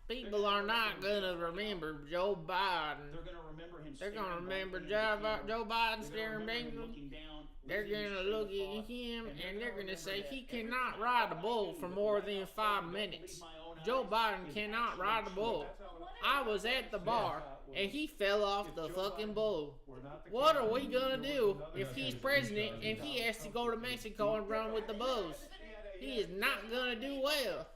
People are not gonna remember Joe Biden. They're gonna remember him. They're gonna remember Joe Biden staring down. They're gonna look at him and they're gonna say he cannot ride a bull for more than 5 minutes. Joe Biden cannot ride a bull. I was at the bar and he fell off the fucking bull. What are we gonna do if he's president and he has to go to Mexico and run with the bulls? He is not gonna do well.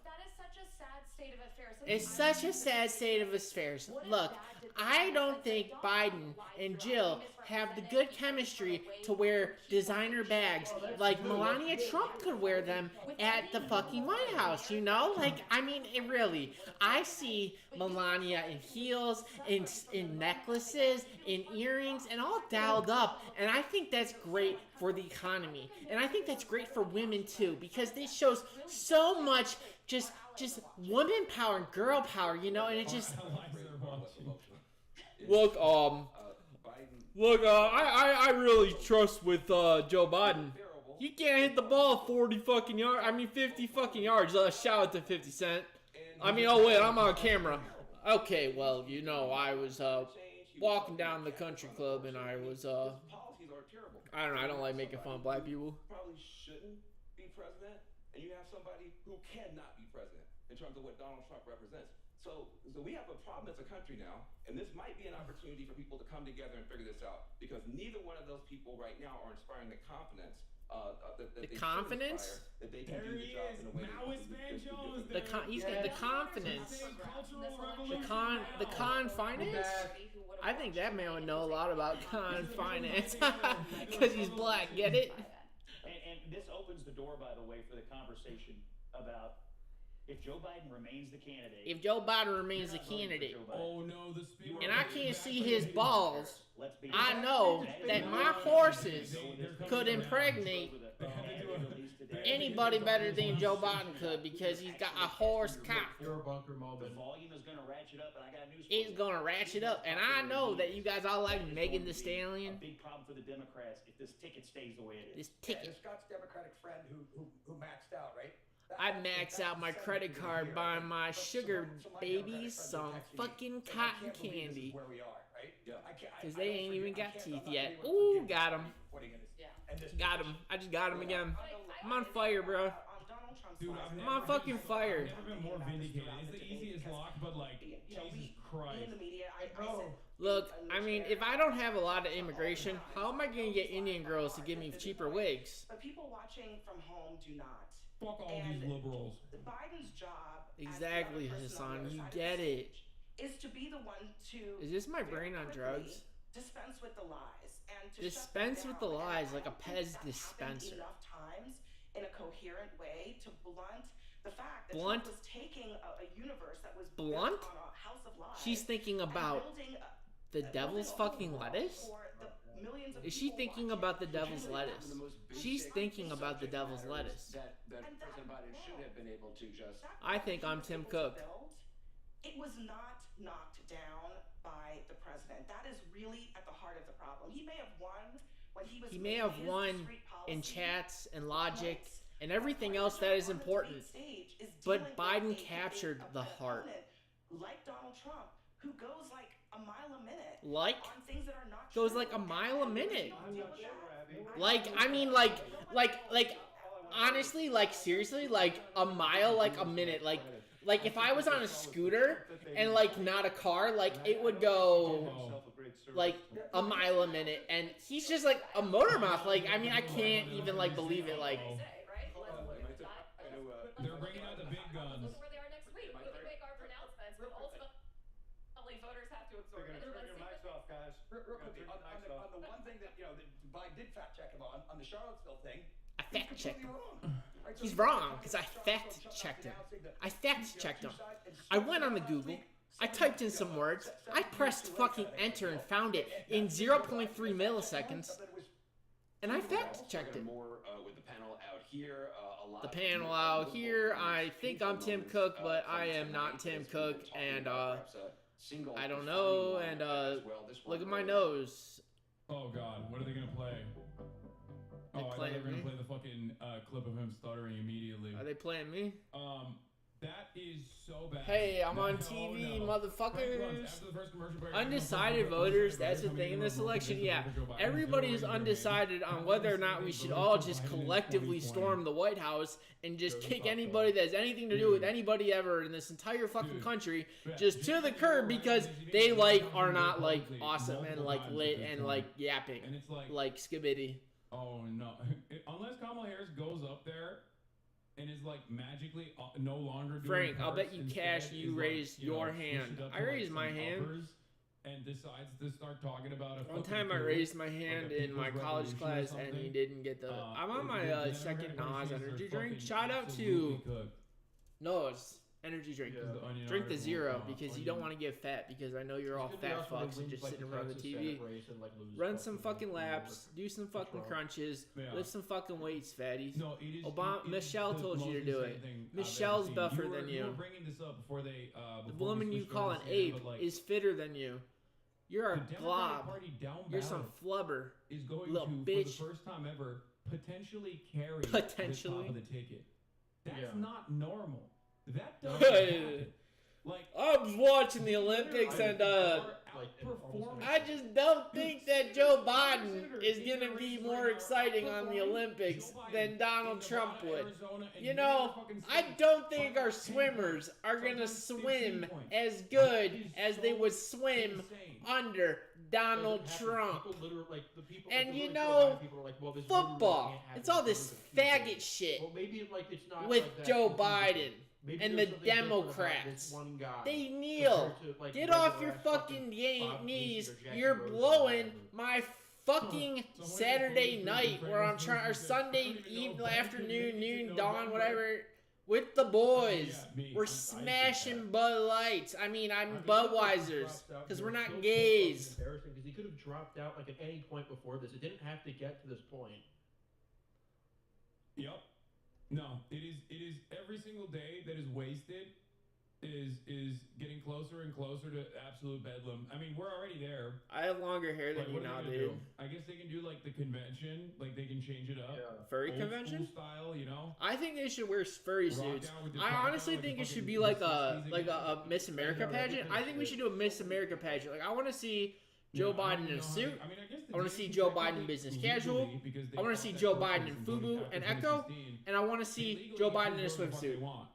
It's such a sad state of affairs. Look, I don't think Biden and Jill have the good chemistry to wear designer bags like Melania Trump could wear them at the fucking White House, you know? Like, I mean, really, I see Melania in heels, in necklaces, in earrings, and all dialed up, and I think that's great for the economy. And I think that's great for women, too, because this shows so much just woman power and girl power, you know, and it just I really trust with Joe Biden. He can't hit the ball 40 fucking yards. I mean 50 fucking yards. Shout out to 50 Cent. I mean, oh wait, I'm on camera. Okay, well, you know, I was walking down the country club and I was I don't know, I don't like making fun of black people. Probably shouldn't be president. And you have somebody who cannot be president in terms of what Donald Trump represents. So we have a problem as a country now, and this might be an opportunity for people to come together and figure this out, because neither one of those people right now are inspiring the confidence that they confidence that they can do the job in a way. He's got the confidence. The con finance. I think that man would know a lot about con finance because he's black. Get it? And this opens the door, by the way, for the conversation about if Joe Biden remains the candidate. If Joe Biden remains the candidate. Oh no, the speaker. And I can't see his balls. I know that my horses could impregnate anybody better than Joe Biden could because he's got a horse cock. You're a bunker The volume is going to ratchet up, and I got news. It's going to ratchet up, and I know that you guys all like Megan Thee Stallion. A big problem for the Democrats if this ticket stays the way it is. This ticket. Yeah, Scott's Democratic friend who maxed out, right? I maxed out my credit card buying my sugar babies some fucking cotton candy. Where we are, right? Because they ain't even got teeth yet. Ooh, got him. Got him. I just got him again. I'm on fire, bro. Dude, I'm on fucking fire. I've never been more vindicated. It's the easiest lock, but like, Jesus Christ. Look, I mean, if I don't have a lot of immigration, how am I going to get Indian girls to give me cheaper wigs? But people watching from home do not. Fuck all these liberals. Biden's job, exactly, Hassan, you get it. Is to be the one to. Is this my brain on drugs? Dispense with the lies and to dispense with the lies like a Pez dispenser. Enough times in a coherent way to blunt the fact that Trump was taking a universe that was built on a house of lies. She's thinking about the devil's fucking lettuce? Is she thinking about the devil's lettuce? She's thinking about the devil's lettuce. That President Biden should have been able to just. I think I'm Tim Cook. It was not knocked down by the president. That is really at the heart of the problem. He may have won when he was. He may have won in chats and logic and everything else that is important. But Biden captured the heart. Like Donald Trump, who goes like a mile a minute. Like? On things that are not goes like a mile a minute. Like, I mean, like, honestly, like, seriously, like, a mile, like, a minute. Like, if I was on a scooter and, like, not a car, like, it would go, like, a mile a minute. And he's just, like, a motor mouth. Like, I mean, I can't even, like, believe it. Like, they're bringing out the big guns. Look where they are next week. We can make our pronouncements, but ultimately voters have to absorb it. Real quickly, on the one thing that, you know, that Biden did fact check him on the Charlottesville thing. I fact checked him. He's wrong because I fact checked him. I fact checked him. I went on the Google. I typed in some words. I pressed fucking enter and found it in 0.3 milliseconds. And I fact checked it. With the panel out here, the panel out here. I think I'm Tim Cook, but I am not Tim Cook, and I don't know. And look at my nose. Oh God, what are they gonna play? Oh, I thought they were gonna play the fucking clip of him stuttering immediately. Are they playing me? That is so bad. Hey, I'm on No, TV, no. motherfuckers. After the first commercial break, Undecided voters, that's the thing in this election. Yeah, everybody is undecided on whether or not we should all just collectively storm the White House and just kick anybody that has anything to do with anybody ever in this entire fucking country just to the curb because they are not awesome and lit and yapping And it's like Skibidi. Oh no! Unless Kamala Harris goes up there and is magically no longer doing Frank, I'll bet perks, you instead cash is, you raised your push it hand. up I to, raised my some hand. uppers and decides to start talking about a One fucking time I coup, raised my like a hand in my people's college revolution or class and something. he didn't get the. I'm on my did everybody second see Nas they're energy drink. fucking Shout out to absolutely cooked. no, it's energy drink. Because the Onion Drink the article, zero because you don't Onion- want to get fat because I know you're all It's gonna be fat also when fucks we and just lose, sitting the around the Texas TV. Senate race and, lose Run some fucking, fucking laps, do some fucking Trump. crunches, Yeah. lift some fucking weights, fatties. No, it is. Obama- it is Michelle the told you to most do insane it. thing I've Michelle's ever seen. buffer You were- than You you. were bringing this up before they. The before woman we you switched call over an to CNN, ape but, is fitter than you. You're a the Democratic glob. Party down You're some ballot flubber. is going little to, bitch. for the first time ever, potentially carry Potentially. the top of the ticket. That's Yeah. not normal. That doesn't Hey. happen. I was watching the Olympics and I just don't think that Joe Biden is gonna be more exciting on the Olympics than Donald Trump would. You know, I don't think our swimmers are gonna swim as good as they would swim under Donald Trump. And you know, football, it's all this faggot shit Well, maybe it's not with like that Joe completely. Biden Maybe and there's the something different about Democrats. this one guy They kneel. compared to, Get off regular your ass fucking Bob knees. Casey or Jackie You're Rose or blowing whatever. my fucking Saturday night where I'm trying, or Sunday evening, afternoon, noon, dawn, whatever, with the boys. We're smashing Bud Lights. I mean, I'm Budweisers, because we're not gays. Embarrassing because he could have dropped out at any point before this. It didn't have to get to this point. Yep. No, it is every single day that is wasted is getting closer and closer to absolute bedlam. I mean, we're already there. I have longer hair than you What are now, they gonna dude. do? I guess they can do the convention, they can change it up. Furry Old convention? school style, you know. I think they should wear furry Rock suits. out with your I top honestly down think like it a should be fucking like Miss a Miss America pageant. I think we should do a Miss America pageant. I want to see Joe Yeah, I Biden don't in a know how suit. they- I mean, I guess the I want to see DNC Joe Biden technically business legally, casual. because they I want to fought see that Joe purpose Biden in in FUBU after and Echo, 2016. and I want to see Legally, Joe they Biden can in a do whatever the fuck they swimsuit want.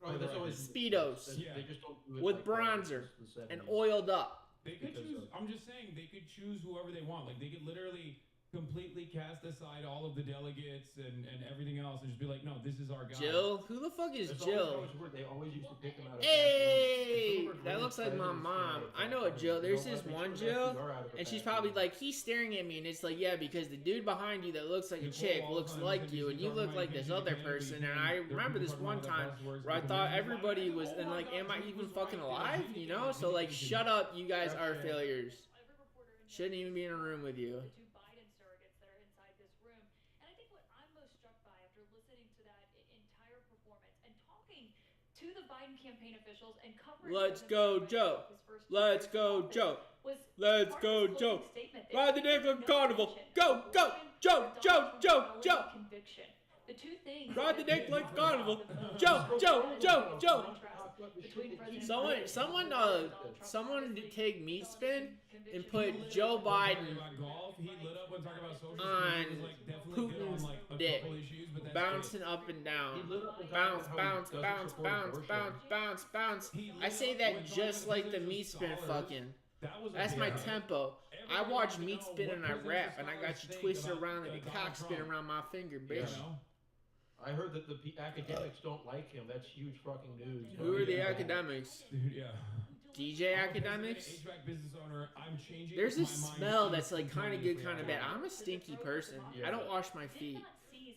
Right, that's always Speedos. Yeah. They just don't do it with like that. bronzer It's just the and 70s. oiled up. They could Because choose. of- I'm just saying they could choose whoever they want. They could literally completely cast aside all of the delegates and everything else and just be like, no, this is our guy. Jill? Who the fuck is It's Jill? always weird. They always used to pick them out of Hey, back rooms. that looks like my Presidents, mom. you I know a Jill. There's this make one sure that Jill, you are out of a and she's back probably room. like, he's staring at me, and it's like, yeah, because the dude behind you that looks like a Nicole chick all looks the time like said you, and you talking look about like you this can't other do anything, person. but And you I can't- there are remember people this talking one about time the buzzwords where I for thought convention. everybody was, Oh and my like, God, am I he even was fucking right. alive? He You can- know? he So like, can- shut up, you guys are Gotcha. failures. Every reporter in Shouldn't even be in a room with you. the two Biden surrogates that are inside this room. And I think what I'm most struck by after listening to that entire performance and talking to the Biden campaign officials and covering Let's President go, Biden Joe. his first 2 Let's years in go, office Joe. was Let's part go, of his Joe. closing statement. They Ride the paid Nickel no Carnival. attention Go, to go, Biden Joe, or Donald Joe, Trump's Joe, felony Joe. conviction. The two things Ride the that dick like really Carnival. brought the vote Joe, down Joe, was Joe, the Joe. contrast between President Someone, Biden someone, and Donald Trump. someone to Obviously, take meat spin and put conviction. Joe Biden About golf, he lit up when talking about social on security. He was, definitely good on, Putin's a dick, couple issues, but that's bouncing it. up and down, He lit up and bounce, talked about how he bounce, doesn't bounce, support bounce, abortion. bounce, bounce, bounce. He lit I say up that when just talking like about the the meat spin scholars. fucking. That was a That's big my hit. tempo. I Everybody watch wants to meat know spin what and I presidents rap, and and I got scholars you think twisted about, around like a Donald cock spin Trump. around my finger, You bitch. know? I heard that the academics don't like him. That's huge fucking news. Who are the Yeah. academics? Dude, yeah. DJ I'm a academics? HVAC business owner. I'm changing There's my this mind smell that's like kind of good, instantaneously kind of after bad. that. I'm a stinky person. I don't wash my feet.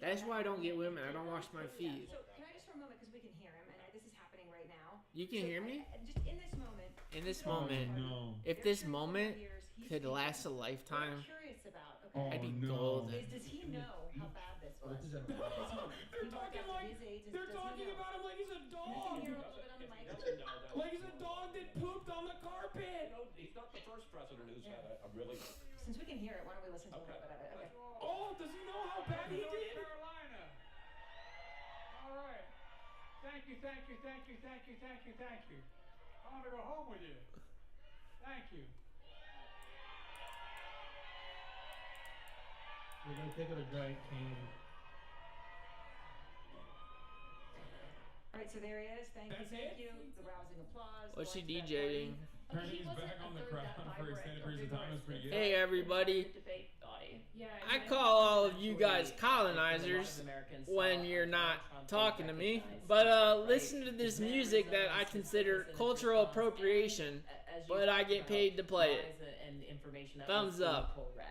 That's why I don't get women. I don't wash my feet. So can I just for a moment, because we can hear him, and this is happening right now. You can hear me? Just in this moment. In this you know, moment, No. if they're this sharing moment years, he's could speaking. last a What I'm lifetime, curious about, Oh, okay, I'd be no. golden. is does he know how bad this was? This is a- This moment. They're He walked talking out to like his age, they're does he talking know? about him like he's a Can you dog. hear a little bit on the mic? Like he's a dog that pooped on the carpet. He's not the first president who's had a really. Since we can hear it, why don't we listen to a little bit of it? Okay. Oh, does he know how bad he did? Carolina. All right. Thank you. I want to go home with you. Thank you. We're gonna think of a giant cane. All right, so there he is. Thank you. The rousing applause. What's she going to that DJing? party. Apparently He he's wasn't back on a the third crowd that for vibrant extended or periods of time. That's pretty good. Hey everybody. Debate body. Yeah, I call all of you guys colonizers when you're not talking to me, but listen to this music that I consider cultural appropriation, but I get paid to play it. And information that Thumbs was up. incorrect.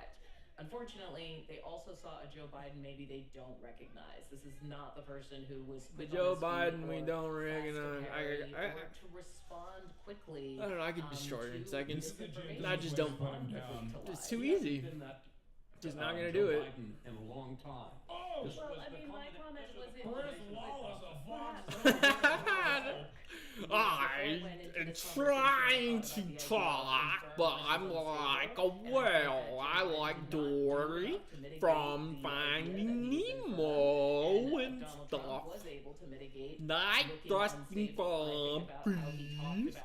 Unfortunately, they also saw a Joe Biden maybe they don't recognize. This is not the person who was The quick on Joe his feet Biden we or don't fast to recognize. carry or to respond quickly. I don't know, I could be shorter in to seconds. misinformation. I just don't. Put him down. It's too easy. Just not gonna do it. In a long time. Oh! This Well, was I the mean, my comment was in Chris Wallace, a Fox. I'm trying to talk, but I'm like a whale. I like Dory from Finding Nemo and stuff. Was able to mitigate Night thrusting from trees.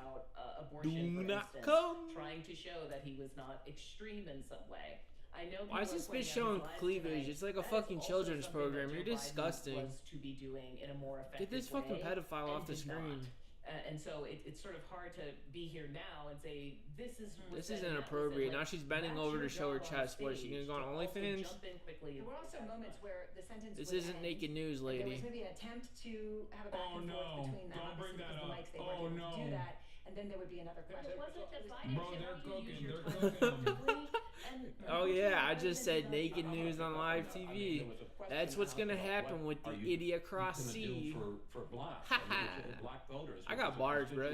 do not come. Trying to show that he was not extreme in some way. I know. Why is this bitch showing cleavage? It's like a fucking children's program. You're disgusting. To be doing in a more Get this fucking pedophile off the screen. And so it's sort of hard to be here now and say this is. This is inappropriate. Now she's bending over to show her chest. What, is she gonna go on OnlyFans? There were also moments where the sentence This would isn't end. naked news, There was lady. maybe an attempt to have a back and forth between them. Don't bring Obviously, that because the up. mics, they Oh, weren't able to do no. that. And then there would be another question. It wasn't decided. Bro, so they're you cooking. use your They're time cooking. effectively, and Oh yeah, I just said unfortunately, naked news on live TV. That's what's gonna happen with the idiocracy. For blacks, black voters. I got bars, bro.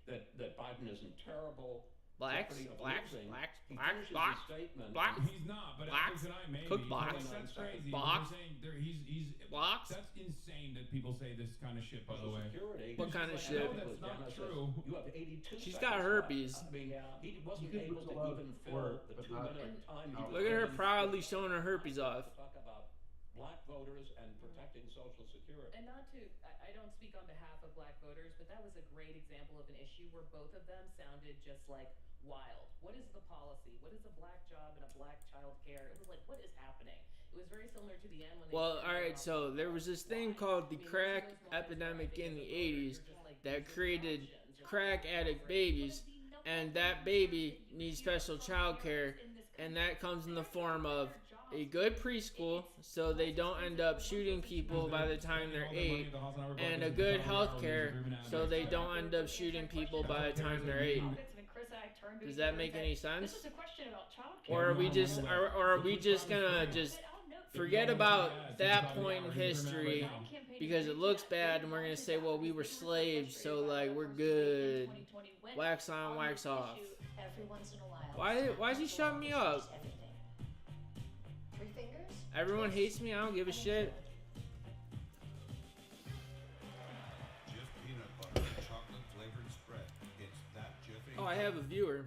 That Biden is in terrible Blacks, jeopardy of blacks, losing. blacks, He blacks, finishes his blacks, statement. blacks. He's not, but Blacks. after tonight, maybe. Cook blacks. That's crazy. Blacks. They're saying he's Blacks. That's insane that people say this kind of shit. By the way, Security. What kind of I shit? know That's not Dennis true. says, You have 82 She's seconds got left." herpes. I mean, he wasn't You can able lose to a lot even of fill work, the but 2 not- minute time. he Look at her was proudly showing her herpes off. to talk about black voters and protecting Social Security. And not to, I don't speak on behalf of black voters, but that was a great example of an issue where both of them sounded just like wild. What is the policy? What is a black job and a black child care? It was like, what is happening? It was very similar to the end when they Well, said alright, about so there was this thing why. called the I mean, crack those moments where I epidemic think in as the a voter, 80s you're just like, that these are created options. You're crack like, addict right? babies, and that baby needs special child care, and that comes in the form of a good preschool so they don't end up shooting people by the time they're 8, and a good health care so they don't end up shooting people by the time they're 8. Does that make any sense? This is a question about childcare. Or are we just gonna just forget about that point in history because it looks bad and we're gonna say, well, we were slaves, so like we're good. Wax on, wax off. Every once in a while. Why is he shutting me up? Everything. 3 fingers? Everyone hates me, I don't give a shit. Jif peanut butter chocolate flavored spread. It's that Jif. Oh, I have a viewer.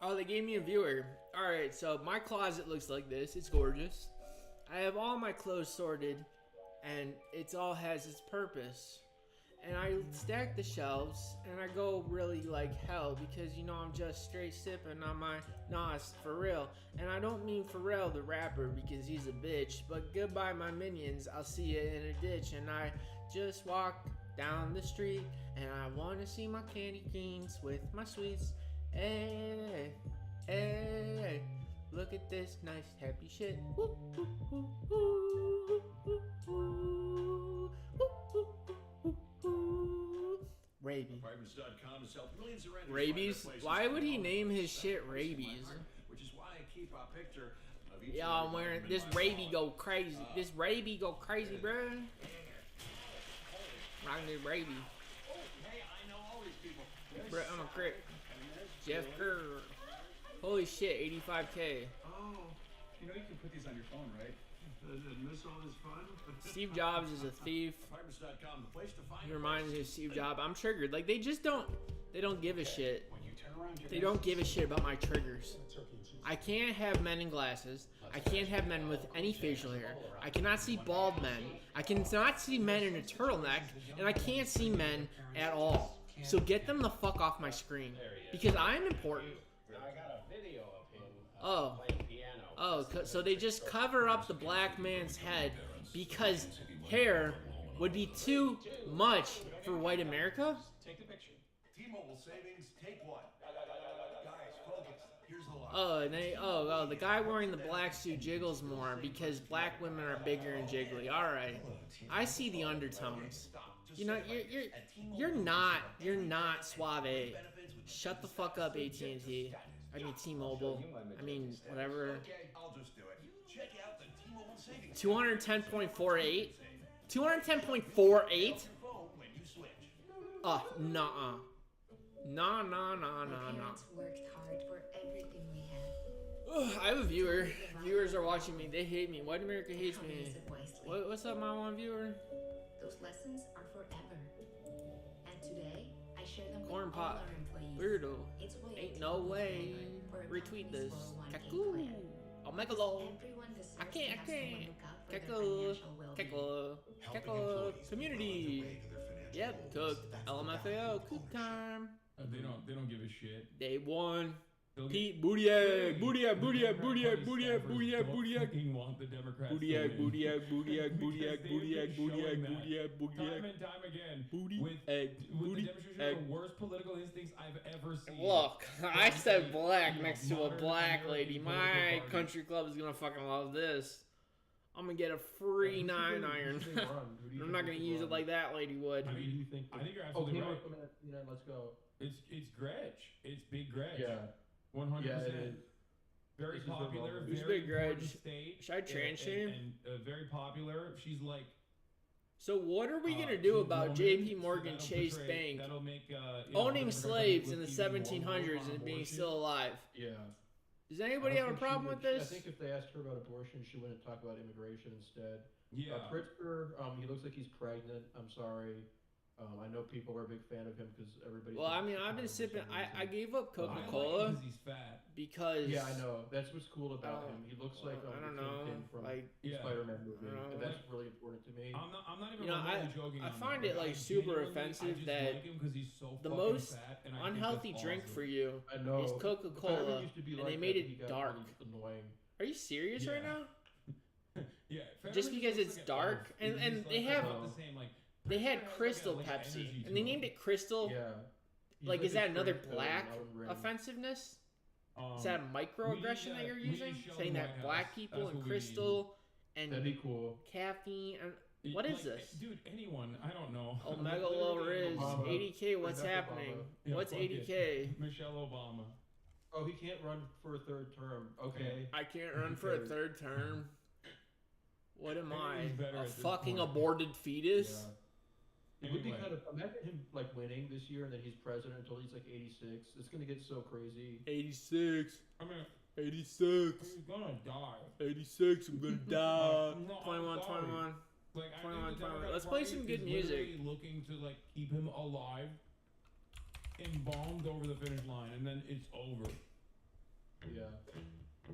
Oh, they gave me a viewer. Alright, so my closet looks like this. It's gorgeous. I have all my clothes sorted, and it all has its purpose. And I stack the shelves, and I go really like hell because, you know, I'm just straight sipping on my Nas for real. And I don't mean Pharrell the rapper because he's a bitch, but goodbye my minions, I'll see you in a ditch. And I just walk down the street, and I want to see my candy canes with my sweets. Hey, hey, look at this nice happy shit. Woo, woo, woo, woo, woo, woo, woo, woo, woo. Rabies. Apartments.com has helped millions of renters Rabies? find their places Why in would he home. name his Second shit place in my rabies? heart, which is why I keep a picture of each Yeah, and I'm every wearing home this in my rabies home. go crazy. This rabies go crazy, bruh. Rocking this rabies. Hey, I know all these people. Bruh, I'm a crick. Jeff Kerr. Holy shit, 85K. Oh, you know you can put these on your phone, right? Did miss all this fun? Steve Jobs is a thief. Apartments.com, the place to find He reminds me of Steve Jobs. I'm triggered. Like they don't give a shit. When you turn They don't give a shit about my triggers. I can't have men in glasses. I can't have men with any facial hair. I cannot see bald men. I cannot see men in a turtleneck, and I can't see men at all. So get them the fuck off my screen, because I'm important. I got a video of him playing piano. So they just cover up the black man's head because hair would be too much for white America? Take the picture. T-Mobile savings, take one. Guys, focus. Here's the line. The guy wearing the black suit jiggles more because black women are bigger and jiggly. All right, I see the undertones. You know, you're not suave. Shut the fuck up, AT&T. I mean T-Mobile. I mean whatever. Okay, I'll just do it. Check out the T-Mobile savings. 210.48. 210.48. When you switch. Nah. Nah. Parents worked hard for everything we had. I have a viewer. Viewers are watching me. They hate me. White America hates me. What's up, my one viewer? Those lessons are forever. And today, I share them with Corn all pot. our employees. Weirdo. It's what I Ain't take no for way. granted for a Retweet this. company's 401k Kaku. plan. Omegalo. Everyone deserves I to can't. have someone look out for their Keko. financial well-being. Keko. Community. Yep. Cook. LMFAO. Cook time. They don't give a shit. Day one. They'll Pete get- Bootiak. Democrat Party Bootiak. staffers don't fucking want the Democrats to win. Bootiak. Because they've been showing that time and time again. Booty with egg. the Booty demonstration egg. of the worst political instincts I've ever seen. Look, I said black You know, next to a modern black American lady. political My party. country club is gonna fucking love this. I'm gonna get a free 9 iron. I'm not gonna use it like that lady would. I Who do mean, you think? I think you're Oh, absolutely Cameron right. coming at, let's go. It's Gretsch. It's Big Gretsch. Yeah. 100%. Yeah, it is. Very This is the popular. moment. Who's Very Big important Gretsch? state. Should I trans shame? And very popular. She's like. So what are we gonna she's do a about woman, JP so Morgan that'll Chase portray- Bank That'll make owning slaves in the even more 1700s on and being abortion. still alive? Yeah. Does anybody I have a don't think she problem would- with this? I think if they asked her about abortion, she wouldn't talk about immigration instead. Yeah. Pritzker, he looks like he's pregnant. I'm sorry. I know people are a big fan of him because everybody. Well, I mean, I've been sipping. I gave up Coca-Cola because he's fat. because Yeah, I know. That's what's cool about Oh, him. He looks like I don't the know, Kingpin from like Yeah. Spider-Man movie, I don't know, and that's really important to me. I'm not even You know, remotely joking. I on find that. it like I super genuinely- offensive I just that like him 'cause he's so the fucking most fat, and I think unhealthy that's drink awesome. for you I know. is The Coca-Cola, Federer used to be and like they that, made but it he got dark. really annoying. Are you serious right Yeah. now? Yeah, Just Federer because looks it's like a dark, elf. and He's they like have about the same, like, they had Federer has Crystal like an energy Pepsi, to and they him. named it Crystal. Yeah. He's Like, is a that another Frank black Mountain Ring. offensiveness? Is that a microaggression we that need, you're we need using? Sheldon Saying that Whitehouse. black people That's and what we need. Crystal and That'd be cool. caffeine and what is Like, this? dude? Anyone? I don't know. Omega Literally Low Riz, Obama. 80K. What's Barack happening? Obama. Yeah, What's fuck it. 80K? Michelle Obama. Oh, he can't run for a third term. Okay. I can't run for a third term. What am I? He's better A at this fucking point. aborted fetus? Yeah. It would be Anyway. kind of imagine him like winning this year and then he's president until he's like 86. It's gonna get so crazy. 86. I mean, 86. he's gonna die. 86. I'm gonna die. No, I'm 21, sorry. 21. Like, I 21, think the 21. Democratic Let's play Party some good is music. literally looking to like keep him alive, embalmed over the finish line, and then it's over. Yeah.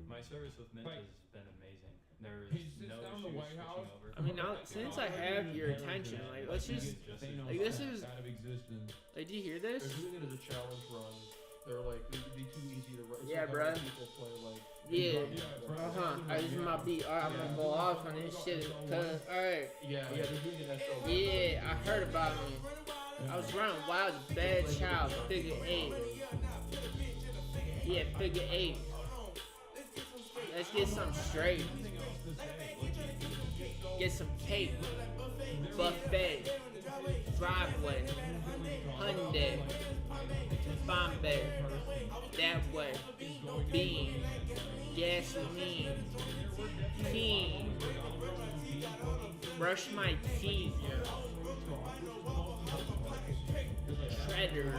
My service with Mint Like, has been amazing. There's he sits no down in issues the White switching House. over. I mean, now since I have your attention, like let's just Thanos like this is out of existence. like, do you hear They're this? doing it as a challenge run. They're like it'd be too easy to run. It's Yeah, like how bruh. people play like Yeah. I just my beat. I'm gonna go off on this shit. Cause alright. Yeah, they're doing it as so. Yeah, I heard about me. I was running wild as a bad child. Figure 8. Yeah, figure 8. Let's get something straight. Get some cake. Buffet. Driveway. Hyundai. Bombay. That way. Bean. Gasoline. King. Brush my teeth. Shredder.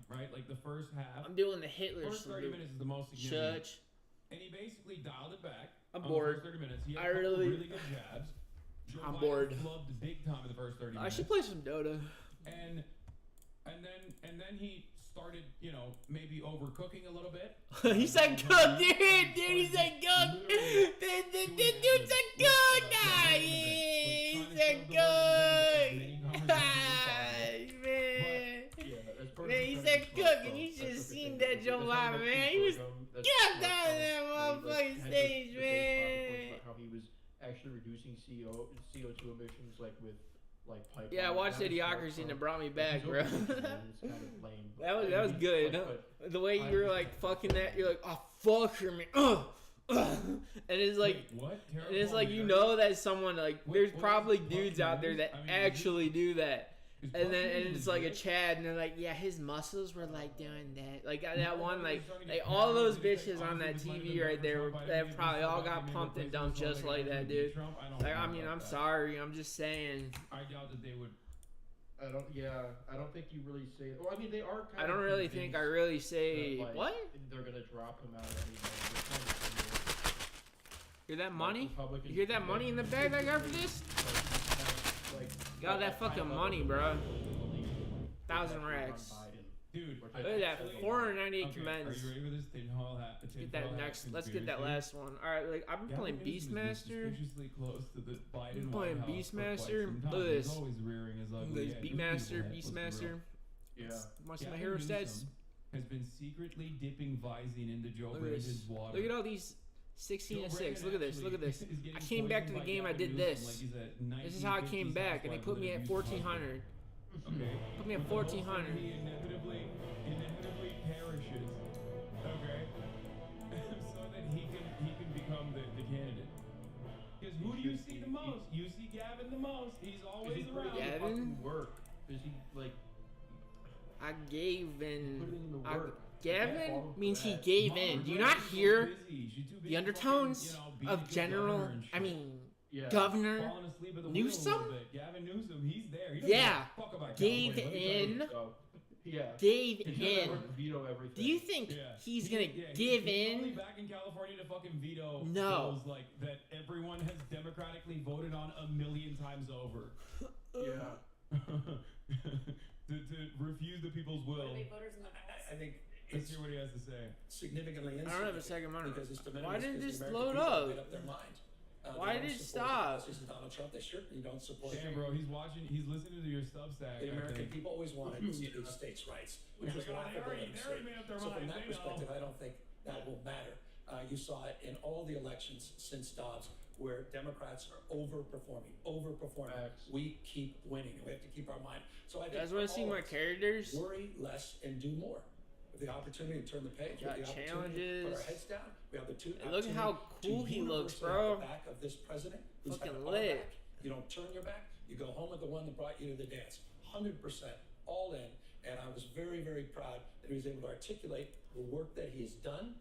Right, like the first half. I'm doing the Hitler First 30 salute. minutes is the most significant. Church. And he basically dialed it back. I'm on bored. The first 30 minutes. He had I a couple really- really good jabs. Joe I'm Biden bored. Flubbed big time in the first 30 I minutes. should play some Dota. And then he started, you know, maybe overcooking a little bit. He said cook, dude. He said cook. Dude said cook. He said cook. Man, he said cook, and you should have seen that Joe Biden, man. He was kept out of that motherfucking stage, man. How he was actually reducing CO2 emissions, like with pipeline. Yeah, I watched Idiocracy and it brought me back, bro. It's kind of lame. That was good. The way you were like fucking that, you're like, oh fuck her, man. And it's like, wait, what? and it's like, you know that someone like, there's probably dudes out there that actually do that. And then it's like a Chad, and they're like, yeah, his muscles were like doing that, like that one, like all those bitches on that TV right there, they probably all got pumped and dumped just like that, dude. Like, I mean, I'm sorry, I'm just saying. I doubt that they would. I don't think you really say. Well, I mean, they are. I don't really think I really say what. They're gonna drop him out anyway. Hear that money? You hear that money in the bag I got for this? Got that fucking money, bro. 1,000 racks. Dude, look at that, 498 commends. Are you ready for this? Let's get that next. Let's get that last one. All right, like I've been playing Beastmaster. I'm playing Beastmaster. Look at this. Look at this Beastmaster. Yeah. Want some of my hero stats? Has been secretly dipping Visine into Joe Brandon's water. Look at all these 16 and 6. Look at this. Look at this. I came back to the game. I did this. This is how I came back, and they put me at 1,400. Okay. Put me at 1,400. He inevitably perishes. Okay. So that he can become the candidate. Because who do you see the most? You see Gavin the most. He's always around. Gavin? Work. Is he like? I gave in. Put in the work. Gavin means he gave in. Do you not hear the undertones of General? I mean, Governor Newsom? Gavin Newsom, he's there. Yeah, gave in. Gave in. Do you think he's gonna give in? Only back in California to fucking veto no. bills like that everyone has democratically voted on 1,000,000 times over. Yeah. to refuse the people's will. I think. Let's hear what he has to say. Significantly I don't have a second monitor. Why didn't this American load people up? made up their mind. Why did it stop? Donald Trump, they certainly don't support Damn, bro, he's listening to your Substack. The American people always wanted states' rights, which was laughable and absurd. So from that perspective, I don't think that will matter. You saw it in all the elections since Dobbs, where Democrats are overperforming. We keep winning, and we have to keep our mind. So I think you guys want to see my characters? Worry less and do more. The opportunity to turn the page. Got the challenges. Put our heads down. We have the two. Look at how cool he looks, bro. The back of this president, who's fucking lit. lit. You don't turn your back. You go home with the one that brought you to the dance. 100% all in. And I was very, very proud that he was able to articulate the work that he's done.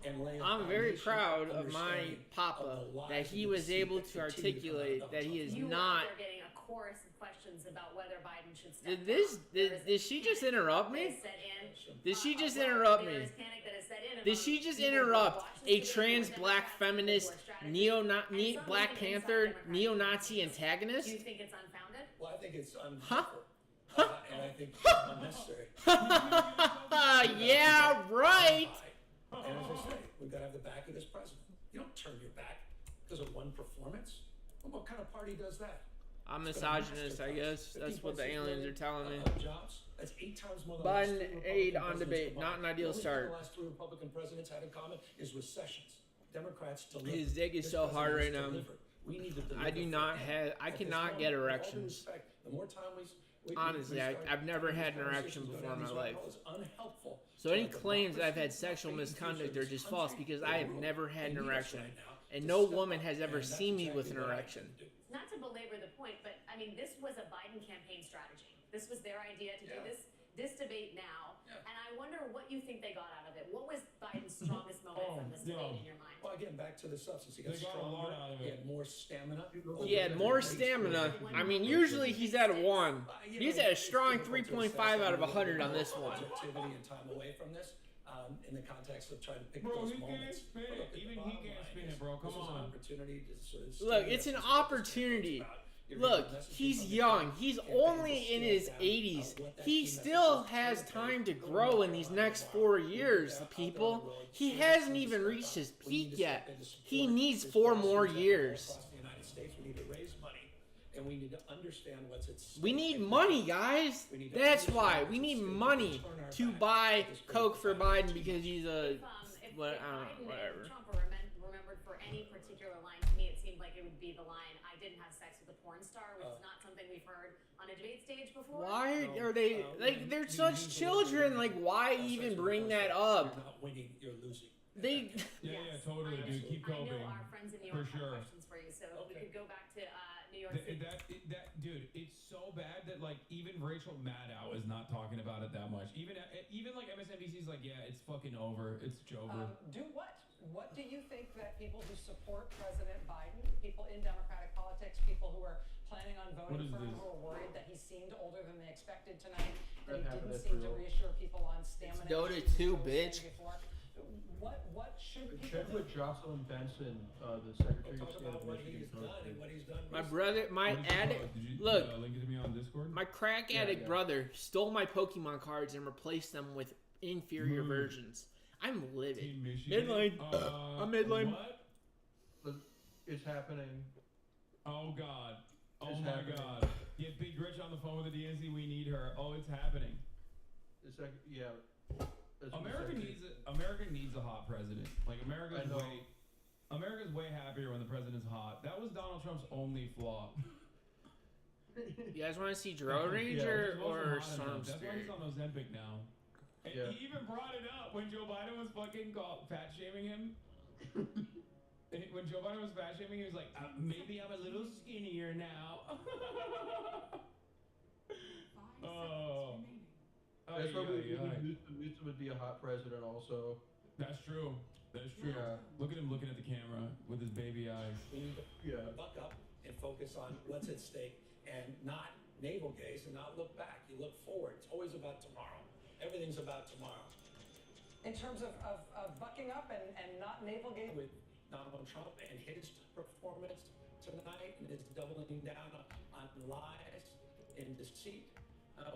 I'm very proud of my papa that he was able to articulate that he is not. They're getting a chorus of questions about whether Biden should step Did she just interrupt me? Did she just interrupt me? Did she just interrupt a trans black feminist Black Panther neo-Nazi antagonist? Do you think it's unfounded? Well, I think it's unfounded. Huh? And I think it's unnecessary. Yeah, right. And as I say, we've got to have the back of this president. You don't turn your back because of one performance. Well, what kind of party does that? I'm misogynist, I guess. That's what the aliens are telling me. Jobs. That's 8 times more than Biden aid on debate, not an ideal start. The last 3 Republican presidents had in common is recessions. Democrats deliver. His dick is so hard right now. We need to deliver. I cannot get erections. The more time honestly, I've never had an erection before in my life. So any claims that I've had sexual misconduct are just false because I have never had an erection. And no woman has ever seen me with an erection. Not to belabor the point, but I mean, this was a Biden campaign strategy. This was their idea to do this debate now. And I wonder what you think they got out of it. What was Biden's strongest moment from this debate in your mind? Well, again, back to the substance. He got stronger. He had more stamina. He had more stamina. I mean, usually he's at a 1. He's at a strong 3.5 out of 100 on this one. Activity and time away from this. In the context of trying to pick those moments. Even he can't spin it, bro. Come on. Opportunity to sort of look, it's an opportunity. Look, he's young. He's only in his 80s. He still has time to grow in these next 4 years, people. He hasn't even reached his peak yet. He needs 4 more years. Across the United States, we need to raise money, and we need to understand what's at stake. We need money, guys. That's why. We need money to buy Coke for Biden because he's a... What, I don't know, whatever. Trump remembered for any particular line, to me it seemed like it would be the line, "I didn't have sex with a porn star," which is not something we've heard on a debate stage before. Why are they... Like, they're such children. Like, why even bring that up? You're not winning, you're losing. They... Yeah, totally, dude. Keep I coping. know our friends in New For York sure. have questions for you, so we could go back to New York City. Dude, it's so bad that like even Rachel Maddow is not talking about it that much. Even like MSNBC's like, yeah, it's fucking over. It's over. Do what? What do you think that people who support President Biden, people in Democratic politics, people who are planning on voting for him, who are worried that he seemed older than they expected tonight, that he didn't seem to reassure people on stamina? Dota 2, bitch. What should people Check do? with Jocelyn Benson, the Secretary of State of Michigan. My brother, my addict... Did you Look, link it to me on Discord? my crack addict brother stole my Pokemon cards and replaced them with inferior versions. I'm livid. Midline. I'm midline. What? It's happening. Oh god. Oh It's my happening. god. Get Big Rich on the phone with the DNC. We need her. Oh, it's happening. It's like, yeah. America needs a hot president. Like America's I know. way happier when the president's hot. That was Donald Trump's only flaw. You guys want to see Drone Ranger He wasn't or hot Storm enough. That's why Spirit? he's on Ozempic now. And Yeah. he even brought it up when Joe Biden was fucking fat shaming him. When Joe Biden was fat shaming, he was like, maybe I'm a little skinnier now. Oh. That's why Newsom would be a hot president also. That's true. That's true. Yeah. Look at him looking at the camera with his baby eyes. We need to Yeah. buck up and focus on what's at stake and not navel gaze and not look back. You look forward. It's always about tomorrow. Everything's about tomorrow. In terms of bucking up and not navel gazing? With Donald Trump and his performance tonight and his doubling down on lies and deceit,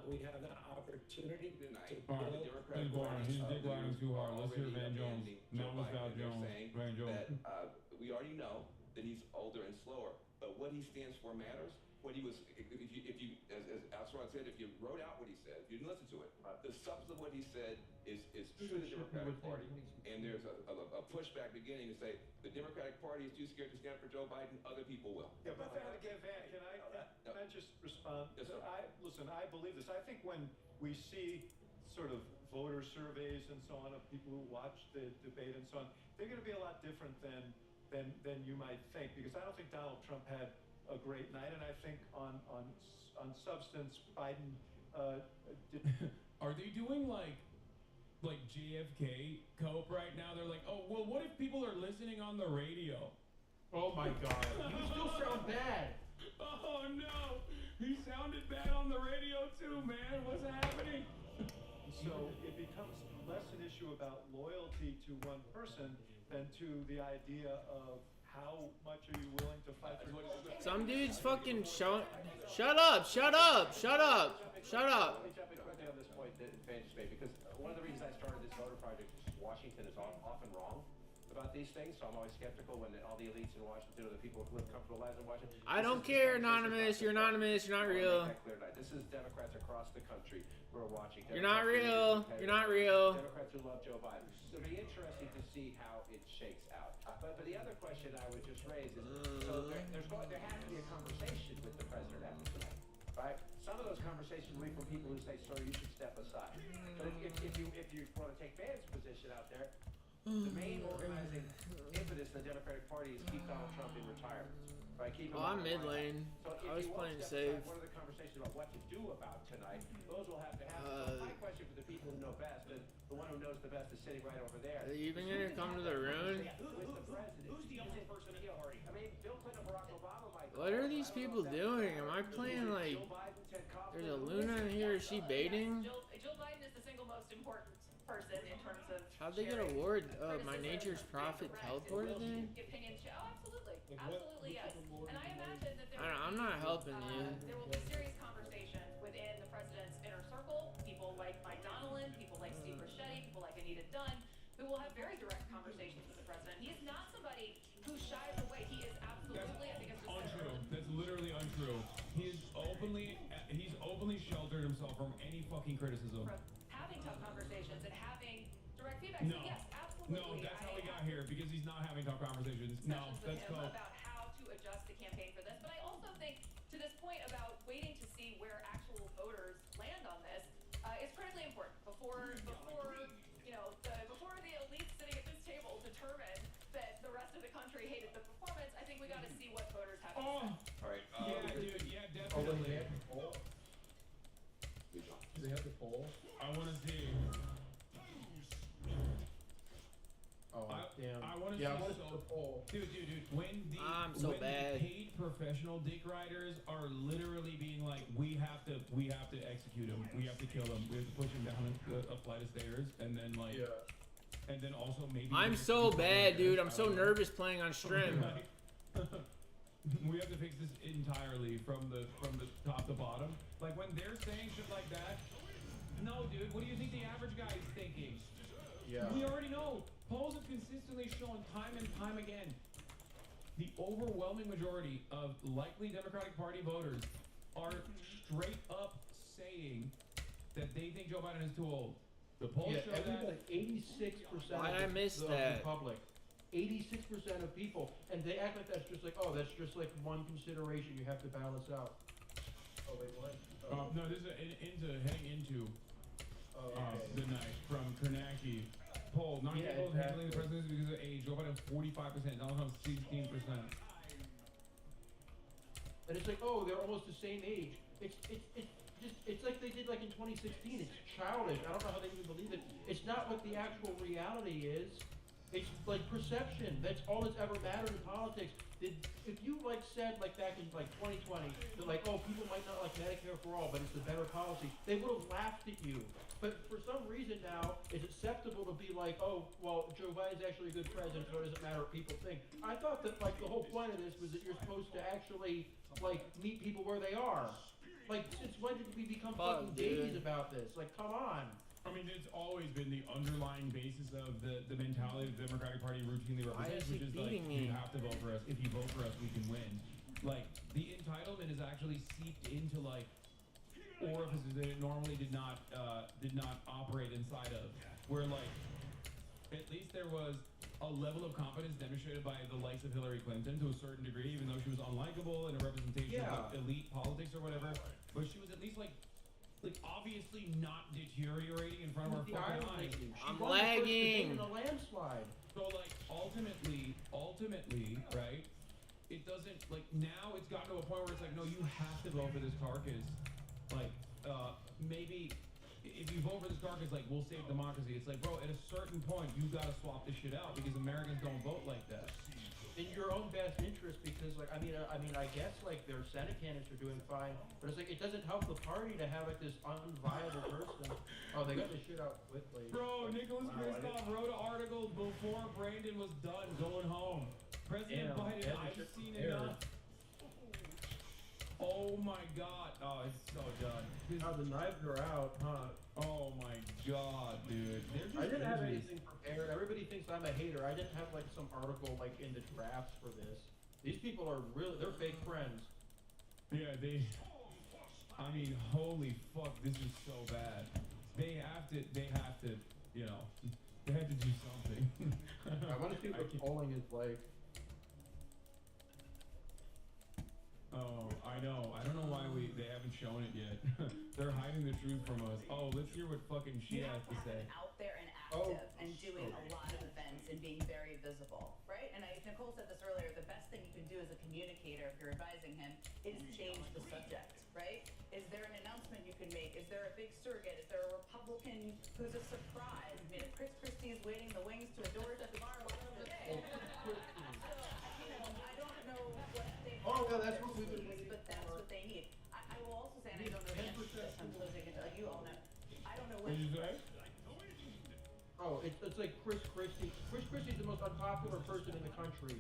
we have an opportunity Tonight, to the build Democratic He's Party dick riding too hard. Let's hear Van Jones. Joe Now it's Biden, Val and they're Jones. saying Van Jones. that we already know that he's older and slower, but what he stands for matters. What he was, if you, as Alston said, if you wrote out what he said, if you didn't listen to it, the substance of what he said is true to the Democratic Party, and there's a pushback beginning to say the Democratic Party is too scared to stand for Joe Biden. Other people will. Yeah, but again, Van, can I just respond? Yes, sir. Listen, I believe this. I think when we see sort of voter surveys and so on of people who watch the debate and so on, they're going to be a lot different than you might think, because I don't think Donald Trump had a great night, and I think on substance, Biden did. Are they doing like JFK cope right now? They're like, oh well, what if people are listening on the radio? Oh my god. You still sound bad. Oh no, he sounded bad on the radio too, man. What's happening? So it becomes less an issue about loyalty to one person than to the idea of how much are you willing to fight for. Some dude's fucking shut up, shut up, shut up, shut up. Let me jump in quickly on this point that Van just made, because one of the reasons I started this voter project is Washington is often wrong about these things, so I'm always skeptical when all the elites in Washington or the people who live comfortable lives in Washington. I don't care, anonymous. You're anonymous. You're not real. This is Democrats across the country who are watching. You're not real. You're not real. Democrats who love Joe Biden. It'll be interesting to see how it shakes out. But the other question I would just raise is, so there has to be a conversation with the president after tonight, right? Some of those conversations will be from people who say, sir, you should step aside. But if you want to take Van's position out there, the main organizing impetus in the Democratic Party is keep Donald Trump in retirement. Right? Keep him I'm on mid the lane. So if I was you want playing to step safe. aside, what are the conversations about what to do about tonight? Those will have to happen. So my question for the people who know best, and the one who knows the best is sitting right over there. Are they even gonna come to the rune? Who's the only person in the party? I mean, Bill Clinton and Barack Obama might. What are these people doing? Am I playing like... There's a Luna in here. Is she baiting? Joe Biden is the single most important. person in terms of How'd they get sharing award My criticism Nature's and Prophet correct teleported in? opinions. Oh, absolutely, Like absolutely, yes. And I imagine that there I'm not helping you. there will be serious conversations within the president's inner circle. People like Mike Donnellan, people like Steve Ricchetti, people like Anita Dunn, who will have very direct conversations with the president. He is not somebody who shies away. He is absolutely, I think it's just Untrue. That's literally untrue. He's openly sheltered himself from any fucking criticism. from having tough conversations and having direct feedback. No. So yes, absolutely. No, that's how we got here, because he's not having tough conversations. No, Discussions with that's him cool. about how to adjust the campaign for this. But I also think, to this point about waiting to see where actual voters land on this, is critically important. Before the elites sitting at this table determine that the rest of the country hated the performance, I think we got to see what voters have to say. All right. Yeah, dude. Yeah, Oh, wait, definitely. they have the poll? Do they have the poll? I want to see. Oh, damn. I want to Yeah, I see want to see the poll. Dude. When I'm so when bad. the paid professional dick riders are literally being like, we have to execute him. We have to kill him. We have to push him down a flight of stairs, and then like, and then also maybe. I'm so bad, dude. I'm so nervous playing on stream. We have to fix this entirely from the top to bottom. Like when they're saying shit like that. No, dude. What do you think the average guy is thinking? Yeah. We already know. Polls have consistently shown time and time again. The overwhelming majority of likely Democratic Party voters are straight up saying that they think Joe Biden is too old. The polls show that. Everybody, 86% Why'd I miss of that? the public. 86% of people, and they act like that's just like, oh, that's just like one consideration you have to balance out. Oh, wait, what? No, this is heading into the night from Kornacki. Poll: non-people handling the presidency because of age. Joe Biden 45%. Donald Trump 16%. And it's like, oh, they're almost the same age. It's like they did like in 2016. It's childish. I don't know how they even believe it. It's not what the actual reality is. It's like perception. That's all that's ever mattered in politics. If you like said like back in like 2020 that like, oh, people might not like Medicare for all, but it's a better policy, they would have laughed at you. But for some reason now, it's acceptable to be like, oh, well, Joe Biden's actually a good president, so it doesn't matter what people think. I thought that like the whole point of this was that you're supposed to actually like meet people where they are. Like, since when did we become fucking babies about this? Like, come on. I mean, it's always been the underlying basis of the mentality the Democratic Party routinely represents, which is like, you have to vote for us. If you vote for us, we can win. Like, the entitlement is actually seeped into like orifices that it normally did not operate inside of. Where like, at least there was a level of confidence demonstrated by the likes of Hillary Clinton to a certain degree, even though she was unlikable in a representation of like, elite politics or whatever. But she was at least like obviously not deteriorating in front of our fucking eyes. I'm lagging. In a landslide. So like ultimately, right? It doesn't like now it's gotten to a point where it's like, no, you have to vote for this carcass. Like maybe if you vote for this carcass, like we'll save democracy. It's like, bro, at a certain point you gotta swap this shit out because Americans don't vote like that. In your own best interest, because like I mean I guess like their Senate candidates are doing fine, but it's like it doesn't help the party to have like this unviable person. Oh, they got this shit out quickly. Bro, Nicholas Kristof wrote an article before Brandon was done going home. President Biden, I've seen enough. Oh my god. Oh, it's so done. Oh, the knives are out, huh? Oh my god, dude. I didn't have anything prepared. Everybody thinks I'm a hater. I didn't have like some article like in the drafts for this. These people are they're fake friends. Yeah, I mean, holy fuck, this is so bad. They have to, you know, they have to do something. I want to see what polling is like. Oh, I know. I don't know why they haven't shown it yet. They're hiding the truth from us. Oh, let's hear what fucking she has to say. Out there and active and doing a lot of events and being very visible, right? And Nicole said this earlier, the best thing you can do as a communicator if you're advising him is change the subject, right? Is there an announcement you can make? Is there a big surrogate? Is there a Republican who's a surprise? I mean, if Chris Christie is waiting the wings to endorse at tomorrow, today. I don't know what they that's what we've been waiting but that's what they need. I will also say, and I don't know the answer to this, I'm closing it, you all know. I don't know what. What did you say? It's like Chris Christie. Chris Christie's the most unpopular person in the country.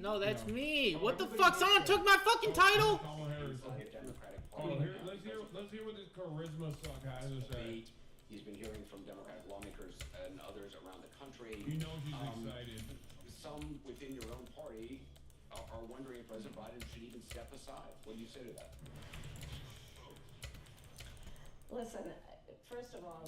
No, that's me. What the everybody fuck? Someone hates took my fucking title? Kamala Harris. Let's hear what this charisma suck has to say. He's been hearing from Democratic lawmakers and others around the country. You know she's excited. Some within your own party are wondering if President Biden should even step aside. What do you say to that? Listen, first of all,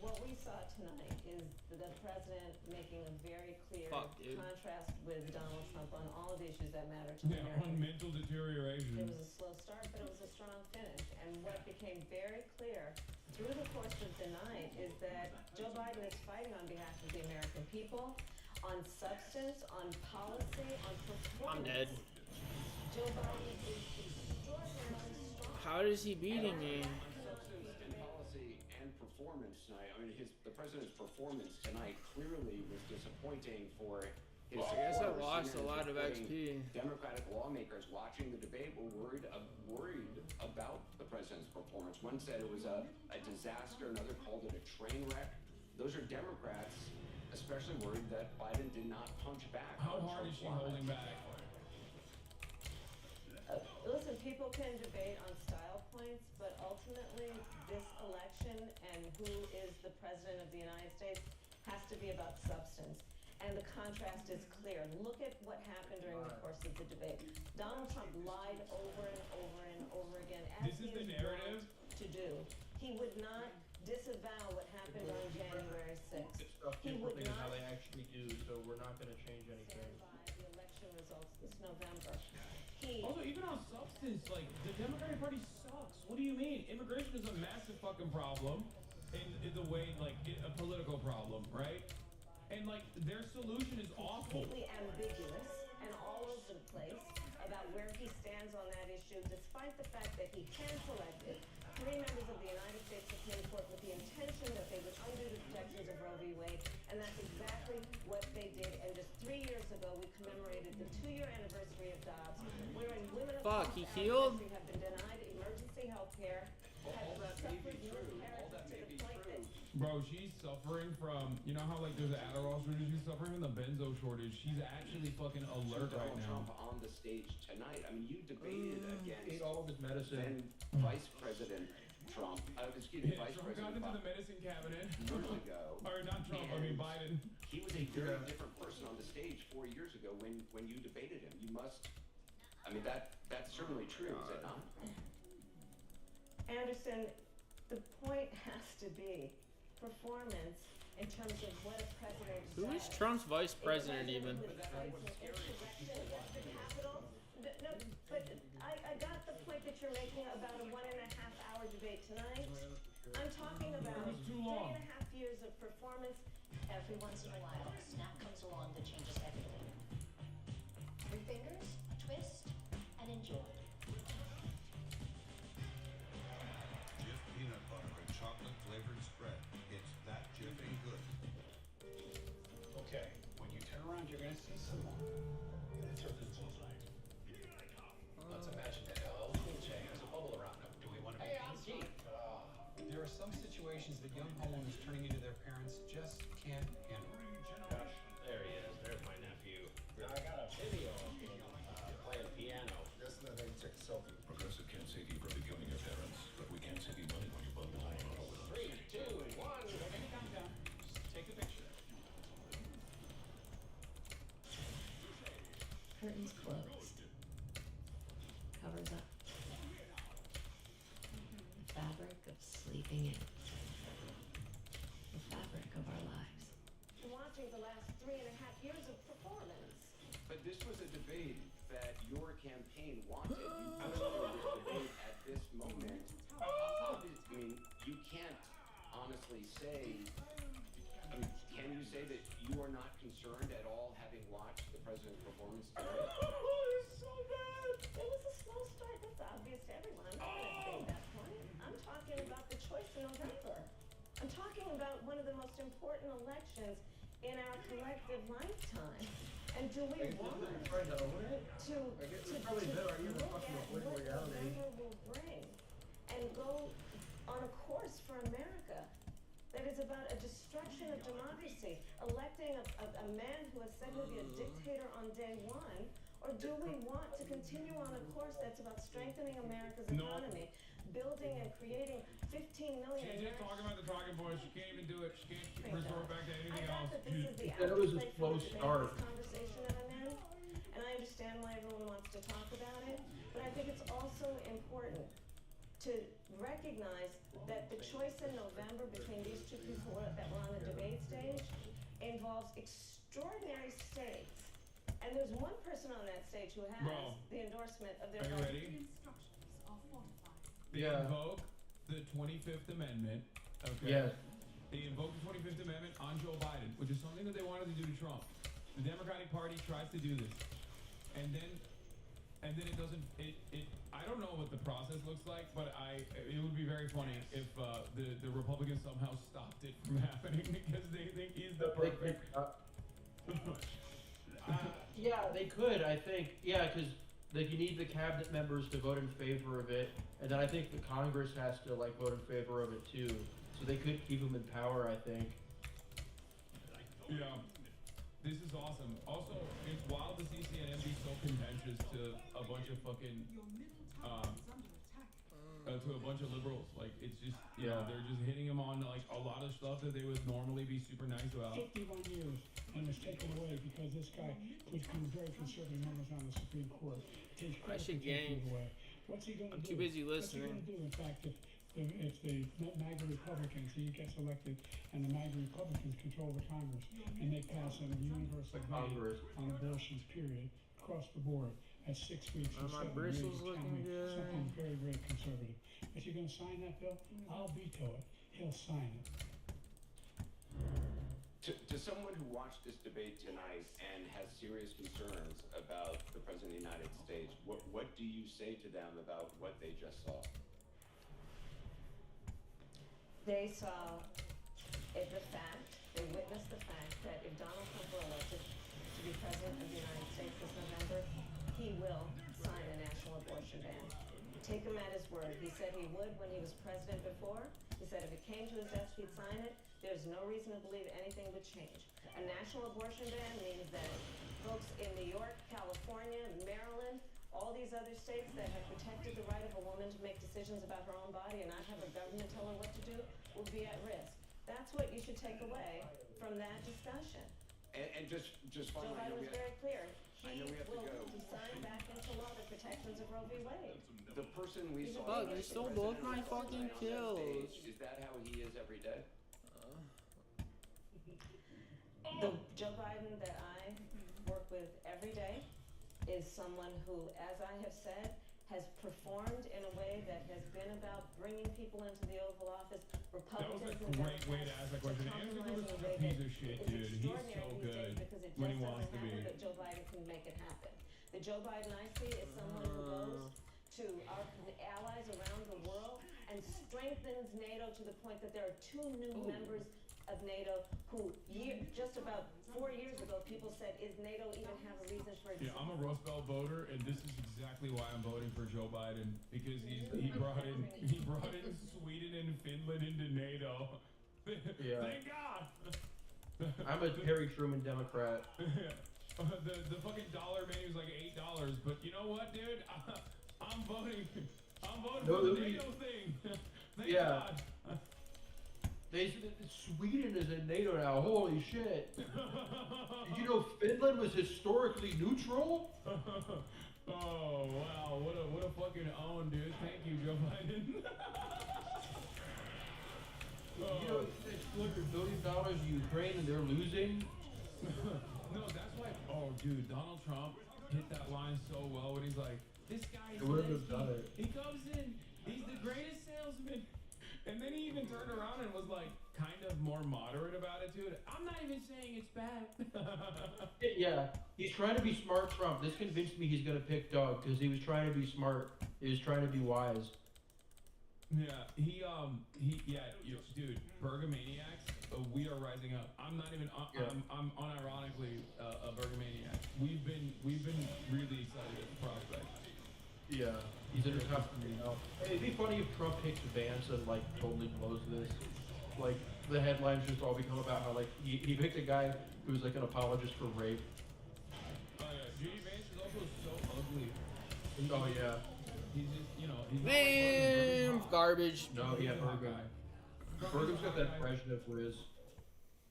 what we saw tonight is the president making a very clear contrast with Donald Trump on all of the issues that matter to Yeah, on Americans. mental deterioration. It was a slow start, but it was a strong finish. And what became very clear through the course of the night is that Joe Biden is fighting on behalf of the American people, on substance, on policy, on performance. I'm dead. Joe Biden is extraordinarily strong. How is he beating me? Substance and policy and performance tonight. I mean, the president's performance tonight clearly was disappointing for his I guess I supporters. lost a Senators, lot of including XP. Democratic lawmakers watching the debate were worried about the president's performance. One said it was a disaster. Another called it a train wreck. Those are Democrats, especially worried that Biden did not punch back. How hard is she holding back? Listen, people can debate on style points, but ultimately this election and who is the president of the United States has to be about substance. And the contrast is clear. Look at what happened during the course of the debate. Donald Trump lied over and over and over again, as This is he the is narrative? wont to do. He would not disavow what happened on January 6th. He would Is how not they actually do, so we're not going to change anything. stand by the election results this November. Also, even on substance, like, the Democratic Party sucks. What do you mean? Immigration is a massive fucking problem in the way, like, a political problem, right? And, like, their solution is awful. Completely ambiguous and all over the place about where he stands on that issue, despite the fact that he hand-selected 3 members of the United States Supreme Court with the intention that they would undo the protections of Roe v. Wade, and that's exactly what they did. And just 3 years ago, we commemorated the 2-year anniversary of Dobbs, wherein women across He our healed? country have been denied emergency health care, have suffered miscarriages to the point that Bro, she's suffering from, you know how, like, there's an Adderall shortage? She's suffering from the benzo shortage. She's actually fucking alert right Donald now. Trump on the stage tonight. I mean, you debated against Ate all of his medicine. then Vice President Trump. Excuse me, Vice Trump got President into the Biden medicine cabinet. years ago. Or not Trump, I mean Biden. He was a very different person on the stage 4 years ago when you debated him. You must. I mean, that's certainly true, is it not? Anderson, the point has to be performance in terms of what a president Who is does. Trump's vice president even? No, but I got the point that you're making about a 1.5-hour debate tonight. I'm talking about 3.5 years of performance. Every once in a while, a snap comes along that changes everything. 3 fingers, twist, and enjoy. Jif peanut butter and chocolate flavored spread. It's that jiffing good. Okay, when you turn around, you're gonna see someone. Let's turn this light. Let's imagine that LL Cool J has a bubble around him. Do we want to be? Hey, I'm Keith. There are some situations that young homeowners turning into their parents just can't handle. There he is. There's my nephew. I got a video of him playing piano. Just let me take a selfie. Progressive can't save you from becoming your parents, but we can save you money when you bundle home and auto with us. 3, 2, 1. Okay, calm down. Just take a picture. Curtains closed. Covers up. The fabric of sleeping in. The fabric of our lives. Watching the last 3.5 years of performance. But this was a debate that your campaign wanted. You pushed for this debate at this moment. I mean, you can't honestly say. I mean, can you say that you are not concerned at all, having watched the president's performance tonight? It's so bad. It was a slow start. That's obvious to everyone. I'm not going to say that point. I'm talking about the choice in November. I'm talking about one of the most important elections in our collective lifetime. And do we want to look at what November will bring and go on a course for America that that is about a destruction of democracy, electing a man who has said he'll be a dictator on day one? Or do we want to continue on a course that's about strengthening America's economy, building and creating 15 million She's just talking about the talking points. She can't even do it. She can't resort back to anything else. That this is the That was a outlet slow for the start. this conversation that I'm in, and I understand why everyone wants to talk about it, but I think it's also important to recognize that the choice in November between these two people that were on the debate stage involves extraordinary stakes. And there's one person on that stage who has the endorsement of their Are you ready? They invoke the 25th Amendment. Okay. Yes. They invoke the 25th Amendment on Joe Biden, which is something that they wanted to do to Trump. The Democratic Party tries to do this, and then it doesn't. I don't know what the process looks like, but it would be very funny if the Republicans somehow stopped it from happening because they think he's the perfect. Yeah, they could. I think. Yeah, because you need the cabinet members to vote in favor of it, and then I think the Congress has to like vote in favor of it too. So they could keep him in power. I think. Yeah. This is awesome. Also, it's wild to see CNN be so contentious to a bunch of fucking, to a bunch of liberals. Like, it's just, you know, they're just hitting him on, like, a lot of stuff that they would normally be super nice about. 51 years, and was taken away because this guy put very conservative members on the Supreme Court. I should gang. What's he going to do? I'm too busy What's he listening. going to do, in fact, if the MAGA Republicans, he gets elected, and the MAGA Republicans control the Congress, and they pass a universal ban on abortions, period, across the board, at 6 weeks or My 7 bristles years, looking good. something very, very conservative. If you're going to sign that bill, I'll veto it. He'll sign it. To someone who watched this debate tonight and has serious concerns about the President of the United States, what do you say to them about what they just saw? They saw the fact, they witnessed the fact that if Donald Trump were elected to be president of the United States this November, he will sign a national abortion ban. Take him at his word. He said he would when he was president before. He said if it came to his desk, he'd sign it. There's no reason to believe anything would change. A national abortion ban means that folks in New York, California, Maryland, all these other states that have protected the right of a woman to make decisions about her own body and not have a government tell her what to do will be at risk. That's what you should take away from that discussion. And just Joe finally, Biden was very clear. He know we have to will go. sign back into law the protections of Roe v. Wade. The person we saw. Fuck, they stole both my fucking kills. Is that how he is every day? The Joe Biden that I work with every day is someone who, as I have said, has performed in a way that has been about bringing people into the Oval Office, Republicans That was a and great way to Democrats, ask that question. Andrew was such a piece of shit, dude. He's so good when he wants to be. That Joe Biden can make it happen. The Joe Biden I see is someone who goes to our allies around the world and strengthens NATO to the point that there are 2 new members of NATO who just about 4 years ago people said, is NATO even have a reason for Yeah, I'm a Rust Belt voter, and this is exactly why I'm voting for Joe Biden, because he brought in Sweden and Finland into NATO. Yeah. Thank God. I'm a Harry Truman Democrat. The fucking dollar menu is like $8, but you know what, dude? I'm voting for the NATO thing. Thank God. Sweden is in NATO now. Holy shit! Did you know Finland was historically neutral? Oh wow! What a fucking own, dude. Thank you, Joe Biden. You know it's $200 billion to Ukraine and they're losing. No, that's why. Oh, dude, Donald Trump hit that line so well when he's like, "This guy is he comes in, he's the greatest salesman." And then he even turned around and was like, kind of more moderate about it too. I'm not even saying it's bad. Yeah, he's trying to be smart, Trump. This convinced me he's gonna pick Doug because he was trying to be smart. He was trying to be wise. Yeah, dude, Bergamaniacs, we are rising up. I'm not even, I'm unironically a Bergamaniac. We've been really excited at the prospect. Yeah, he's in a tough for me now. Hey, it'd be funny if Trump picks a band that like totally blows this. Like the headlines just all become about how like he picked a guy who's like an apologist for rape. Oh yeah, J.D. Vance is also so ugly. Oh yeah. He's just, you know, he's Man, garbage. No, yeah, Burgum. Burgum's got that Brezhnev whiz.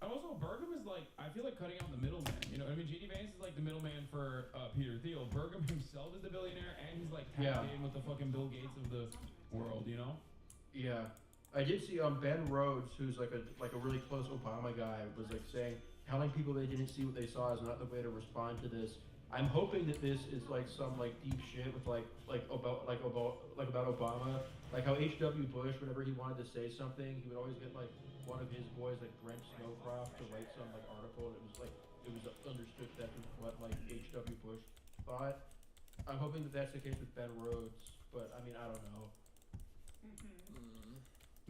And also, Burgum is like, I feel like cutting out the middleman. You know, I mean, J.D. Vance is like the middleman for Peter Thiel. Burgum himself is the billionaire, and he's like tapped in with the fucking Bill Gates of the world. You know? Yeah, I did see Ben Rhodes, who's like a really close Obama guy, was like saying, telling people they didn't see what they saw is not the way to respond to this. I'm hoping that this is like some like deep shit with like about Obama, like how H.W. Bush, whenever he wanted to say something, he would always get like one of his boys, like Brent Snowcroft, to write some like article, and it was understood that was what like H.W. Bush thought. I'm hoping that that's the case with Ben Rhodes, but I mean I don't know.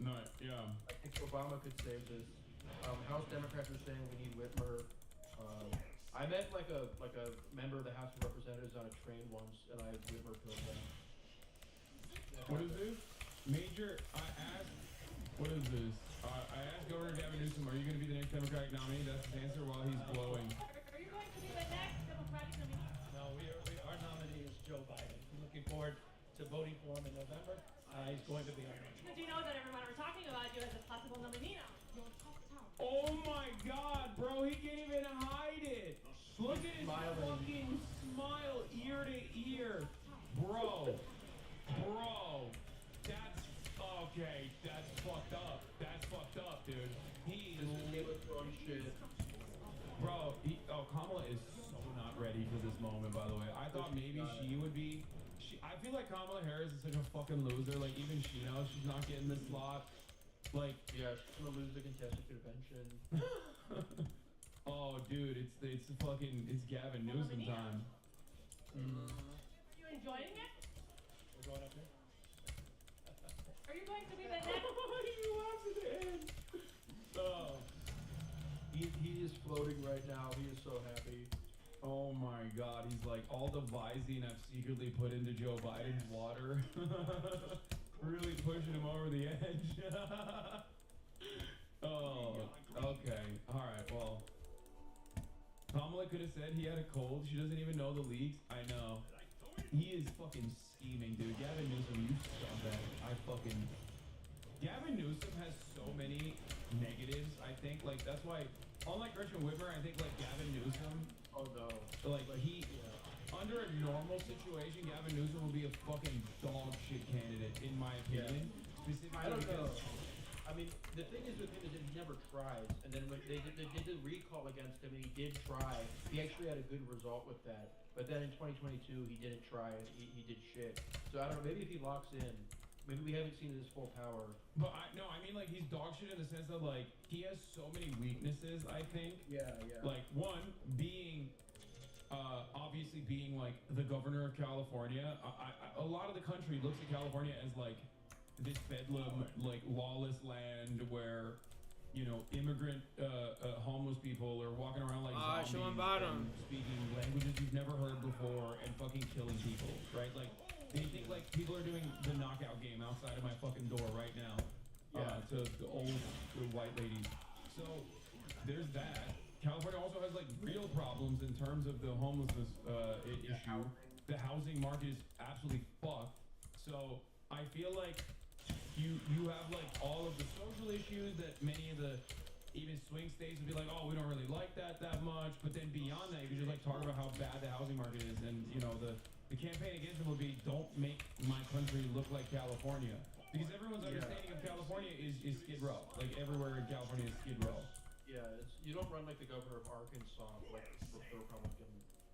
No, yeah. I think Obama could save this. House Democrats are saying we need Whitmer. I met like a member of the House of Representatives on a train once, and I had Whitmer killed them. What is this? Major, I asked, what is this? I asked Governor Gavin Newsom, are you going to be the next Democratic nominee? That's his answer while he's glowing. Are you going to be the next Democratic nominee? No, our nominee is Joe Biden. I'm looking forward to voting for him in November. He's going to be our nominee. Did you know that everyone are talking about you as a possible nominee now? Oh my god, bro, he can't even hide it. Look at his fucking smile ear to ear. Bro, that's, okay, that's fucked up. That's fucked up, dude. He is throwing shit. Bro, Kamala is so not ready for this moment, by the way. I thought maybe she would be. I feel like Kamala Harris is such a fucking loser. Like, even she knows she's not getting this slot. Like, yeah, she's gonna lose the contested convention. Oh, dude, it's Gavin Newsom time. Are you enjoying it? We're going up here. Are you going to be the next? He laughs at the end. Oh. He is floating right now. He is so happy. Oh my god, he's like, all the Visine I've secretly put into Joe Biden's water. Really pushing him over the edge. Oh, okay. Alright, well. Kamala could have said he had a cold. She doesn't even know the leaks. I know. He is fucking scheming, dude. Gavin Newsom, you scumbag. Gavin Newsom has so many negatives, I think. Like, that's why, unlike Gretchen Whitmer, I think, like, Gavin Newsom, oh no. Like, he, under a normal situation, Gavin Newsom will be a fucking dog shit candidate, in my opinion. Specifically, I don't know. I mean, the thing is with him is that he never tries, and then when they did the recall against him, and he did try. He actually had a good result with that. But then in 2022, he didn't try, and he did shit. So I don't know. Maybe if he locks in, maybe we haven't seen his full power. But I mean, like, he's dog shit in the sense that, like, he has so many weaknesses. I think. Yeah. Like, one being. Obviously being like the governor of California, a lot of the country looks at California as like this bedlam, like lawless land where, you know, immigrant, homeless people are walking around like zombies and speaking languages you've never heard before and fucking killing people, right? Like, they think like people are doing the knockout game outside of my fucking door right now, to the old white ladies. So there's that. California also has like real problems in terms of the homelessness issue. The housing market is absolutely fucked. So I feel like you have like all of the social issues that many of the even swing states would be like, oh, we don't really like that much. But then beyond that, you could just like talk about how bad the housing market is, and you know the campaign against them would be, don't make my country look like California, because everyone's understanding of California is Skid Row. Like everywhere in California is Skid Row. Yeah, you don't run like the governor of Arkansas, like the Republican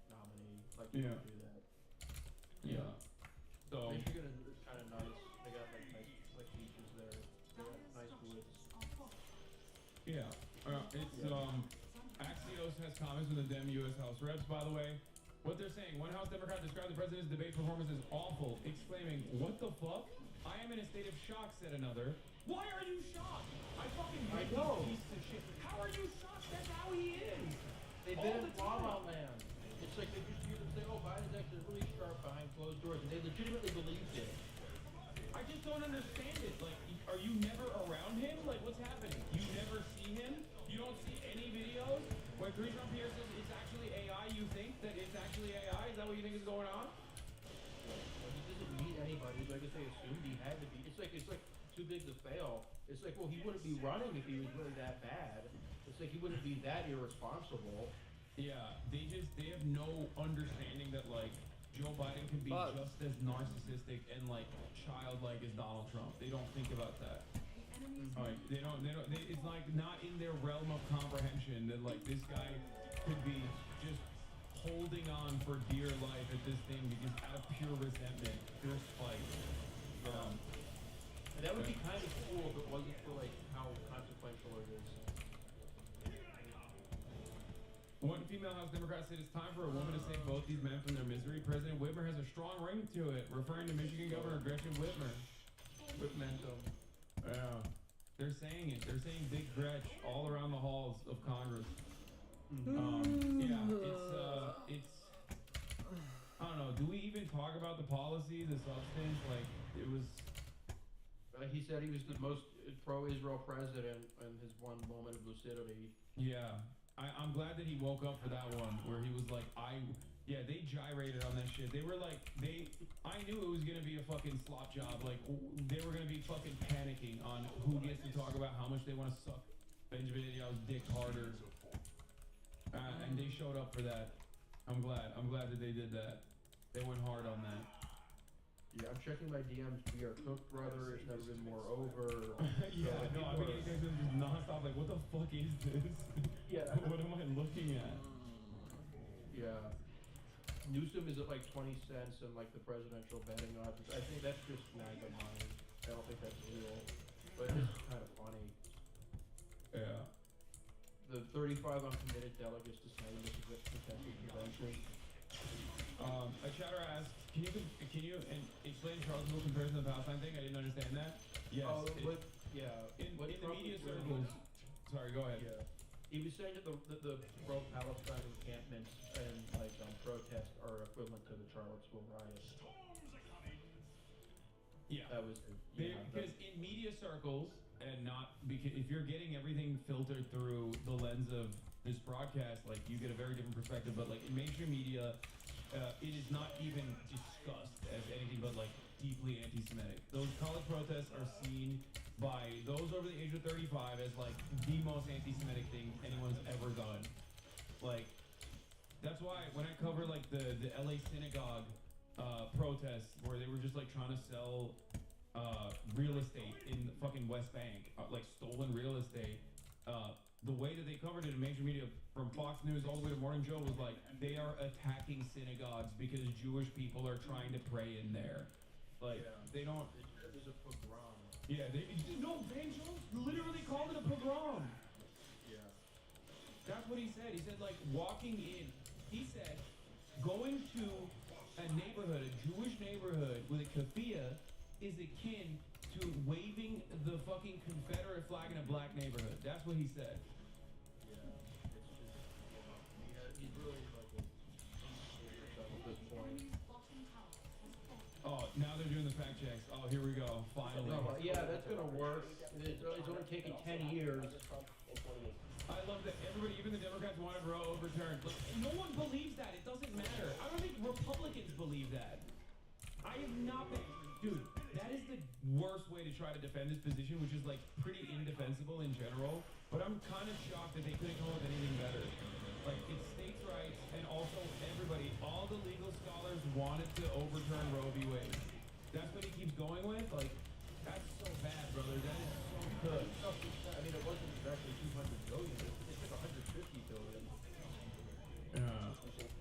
nominee. Like you don't do that. Yeah. So Michigan is kind of nice. They got like nice like beaches there. They got nice woods. Yeah. It's Axios has comments from the Dem U.S. House Reps, by the way. What they're saying: one House Democrat described the president's debate performance as awful, exclaiming, "What the fuck? I am in a state of shock," said another. Why are you shocked? I fucking hate these pieces of shit. How are you shocked? That's how he is. They've been in La La Land. It's like they just hear them say, "Oh, Biden's actually really sharp behind closed doors," and they legitimately believed it. I just don't understand it. Like, are you never around him? Like, what's happening? You never don't see any videos where Christian Pierce says it's actually AI? You think that it's actually AI? Is that what you think is going on? Well, he doesn't meet anybody. I guess they assumed he had to be. It's like too big to fail. It's like, well, he wouldn't be running if he was really that bad. It's like he wouldn't be that irresponsible. Yeah, they have no understanding that like Joe Biden can be just as narcissistic and like childlike as Donald Trump. They don't think about that. Like it's like not in their realm of comprehension that like this guy could be just holding on for dear life at this thing because out of pure resentment, pure spite. And that would be kind of cool if it wasn't for like how consequential it is. One female House Democrat said it's time for a woman to save both these men from their misery. President Whitmer has a strong ring to it, referring to Michigan Governor Gretchen Whitmer. Whitmentum. Yeah. They're saying it. They're saying Big Gretch all around the halls of Congress. Yeah, it's I don't know. Do we even talk about the policy, the substance? Like, it was... he said he was the most pro-Israel president in his one moment of lucidity. Yeah. I'm glad that he woke up for that one, where he was like, yeah, they gyrated on that shit. They were like, I knew it was gonna be a fucking slop job. Like, they were gonna be fucking panicking on who gets to talk about how much they want to suck Benjamin Netanyahu's dick harder. And they showed up for that. I'm glad that they did that. They went hard on that. Yeah, I'm checking my DMs. We are cooked, brother. It's never been more over. Yeah, no, I've been getting guys just nonstop. Like, what the fuck is this? Yeah. What am I looking at? Yeah. Newsom is at like 20 cents and like the presidential betting odds. I think that's just MAGA money. I don't think that's real. But it's kind of funny. Yeah. The 35 uncommitted delegates to Senate is a contested convention. A chatter asked, can you explain Charles' little comparison to the Palestine thing? I didn't understand that. Yes. In the media circles. Sorry, go ahead. Yeah. He was saying that the pro-Palestine encampments and like protests are equivalent to the Charlottesville riots. Yeah. That was because in media circles, and not because if you're getting everything filtered through the lens of this broadcast, like you get a very different perspective. But like in mainstream media, it is not even discussed as anything but like deeply anti-Semitic. Those college protests are seen by those over the age of 35 as like the most anti-Semitic thing anyone's ever done. Like that's why when I cover like the LA synagogue protests where they were just like trying to sell real estate in the fucking West Bank, like stolen real estate. The way that they covered it in major media, from Fox News all the way to Morning Joe, was like they are attacking synagogues because Jewish people are trying to pray in there. Like they don't. It was a pogrom. Yeah, no. Van Jones literally called it a pogrom. Yeah. That's what he said. He said like walking in. He said going to a neighborhood, a Jewish neighborhood with a keffiyeh is akin to waving the fucking Confederate flag in a black neighborhood. That's what he said. Yeah, it's just, he's really like a at this point. Oh, now they're doing the fact checks. Oh, here we go. Finally. No, yeah, that's gonna work. It's only taken 10 years. I love that everybody, even the Democrats, wanted Roe overturned. Like, no one believes that. It doesn't matter. I don't think Republicans believe that. I have not been... Dude, that is the worst way to try to defend this position, which is like pretty indefensible in general. But I'm kind of shocked that they couldn't come up with anything better. Like, it's states' rights, and also everybody, all the legal scholars wanted to overturn Roe v. Wade. That's what he keeps going with? Like, that's so bad, brother. That is so good. I mean, it wasn't exactly 200 billion. It took 150 billion.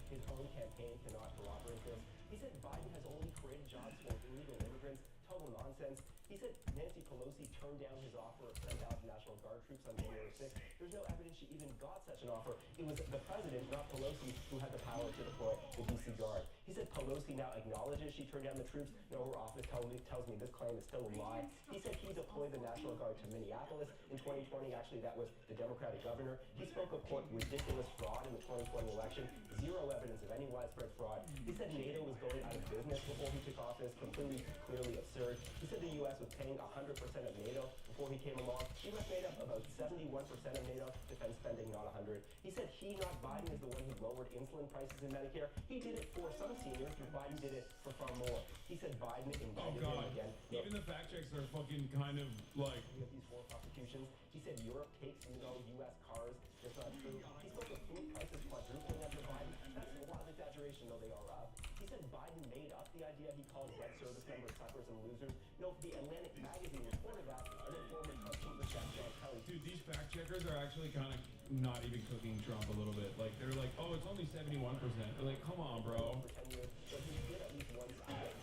His own campaign cannot corroborate this. He said Biden has only created jobs for illegal immigrants. Total nonsense. He said Nancy Pelosi turned down his offer of 10,000 National Guard troops on January 6th. There's no evidence she even got such an offer. It was the president, not Pelosi, who had the power to deploy the DC Guard. He said Pelosi now acknowledges she turned down the troops. No, her office tells me this claim is still a lie. He said he deployed the National Guard to Minneapolis in 2020. Actually, that was the Democratic governor. He spoke of, quote, ridiculous fraud in the 2020 election. Zero evidence of any widespread fraud. He said NATO was going out of business before he took office. Completely, clearly absurd. He said the U.S. was paying 100% of NATO before he came along. The U.S. made up about 71% of NATO defense spending, not 100. He said he, not Biden, is the one who lowered insulin prices in Medicare. He did it for some seniors, but Biden did it for far more. He said Biden indicted him again. Even the fact checks are fucking kind of like. We have these 4 prosecutions. He said Europe takes, U.S. cars. That's not true. He spoke of food prices quadrupling after Biden. That's a lot of exaggeration, though they are up. He said Biden made up the idea he called debt service members suckers and losers. No, the Atlantic magazine reported that, and then former Trump chief of staff John Kelly. Dude, these fact checkers are actually kind of not even cooking Trump a little bit. Like they're like, oh, it's only 71%. They're like, come on, bro. For 10 years, but he did at least one side.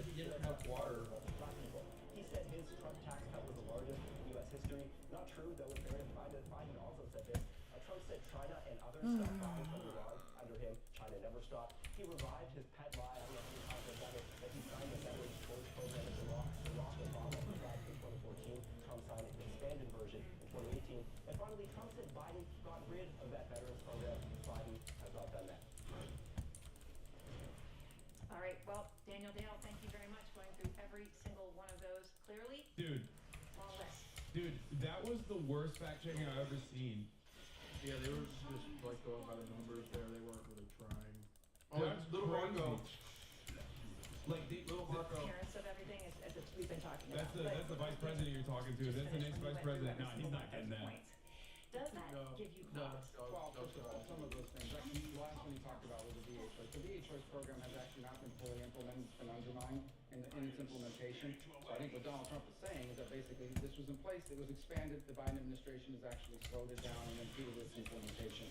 He didn't have water. He said his Trump tax cut was the largest in U.S. history. Not true, though. In fairness, Biden also said this. Trump said China and others stopped buying from Iran under him. China never stopped. He revived his pet lie. I don't know how many times I've done it, that he signed the veterans exchange program in Iraq. Barack Obama revived in 2014. Trump signed an expanded version in 2018. And finally, Trump said Biden got rid of that veterans program. Biden has not done that. All right, well, Daniel Dale, thank you very much going through every single one of those clearly. Dude. Long list. Dude, that was the worst fact checking I've ever seen. Yeah, they were just like going by the numbers there. They weren't really trying. Oh, That's little crazy. Marco. Like little Marco. Appearance of everything as we've been talking That's about. the vice president you're talking to. That's the next vice president. No, he's not getting that. Does that give you pause? Well, first of all, some of those things. Like the last one he talked about was the VA choice. The VA choice program has actually not been fully implemented. It's been undermined in its implementation. So I think what Donald Trump is saying is that basically this was in place, it was expanded. The Biden administration has actually slowed it down and impeded its implementation.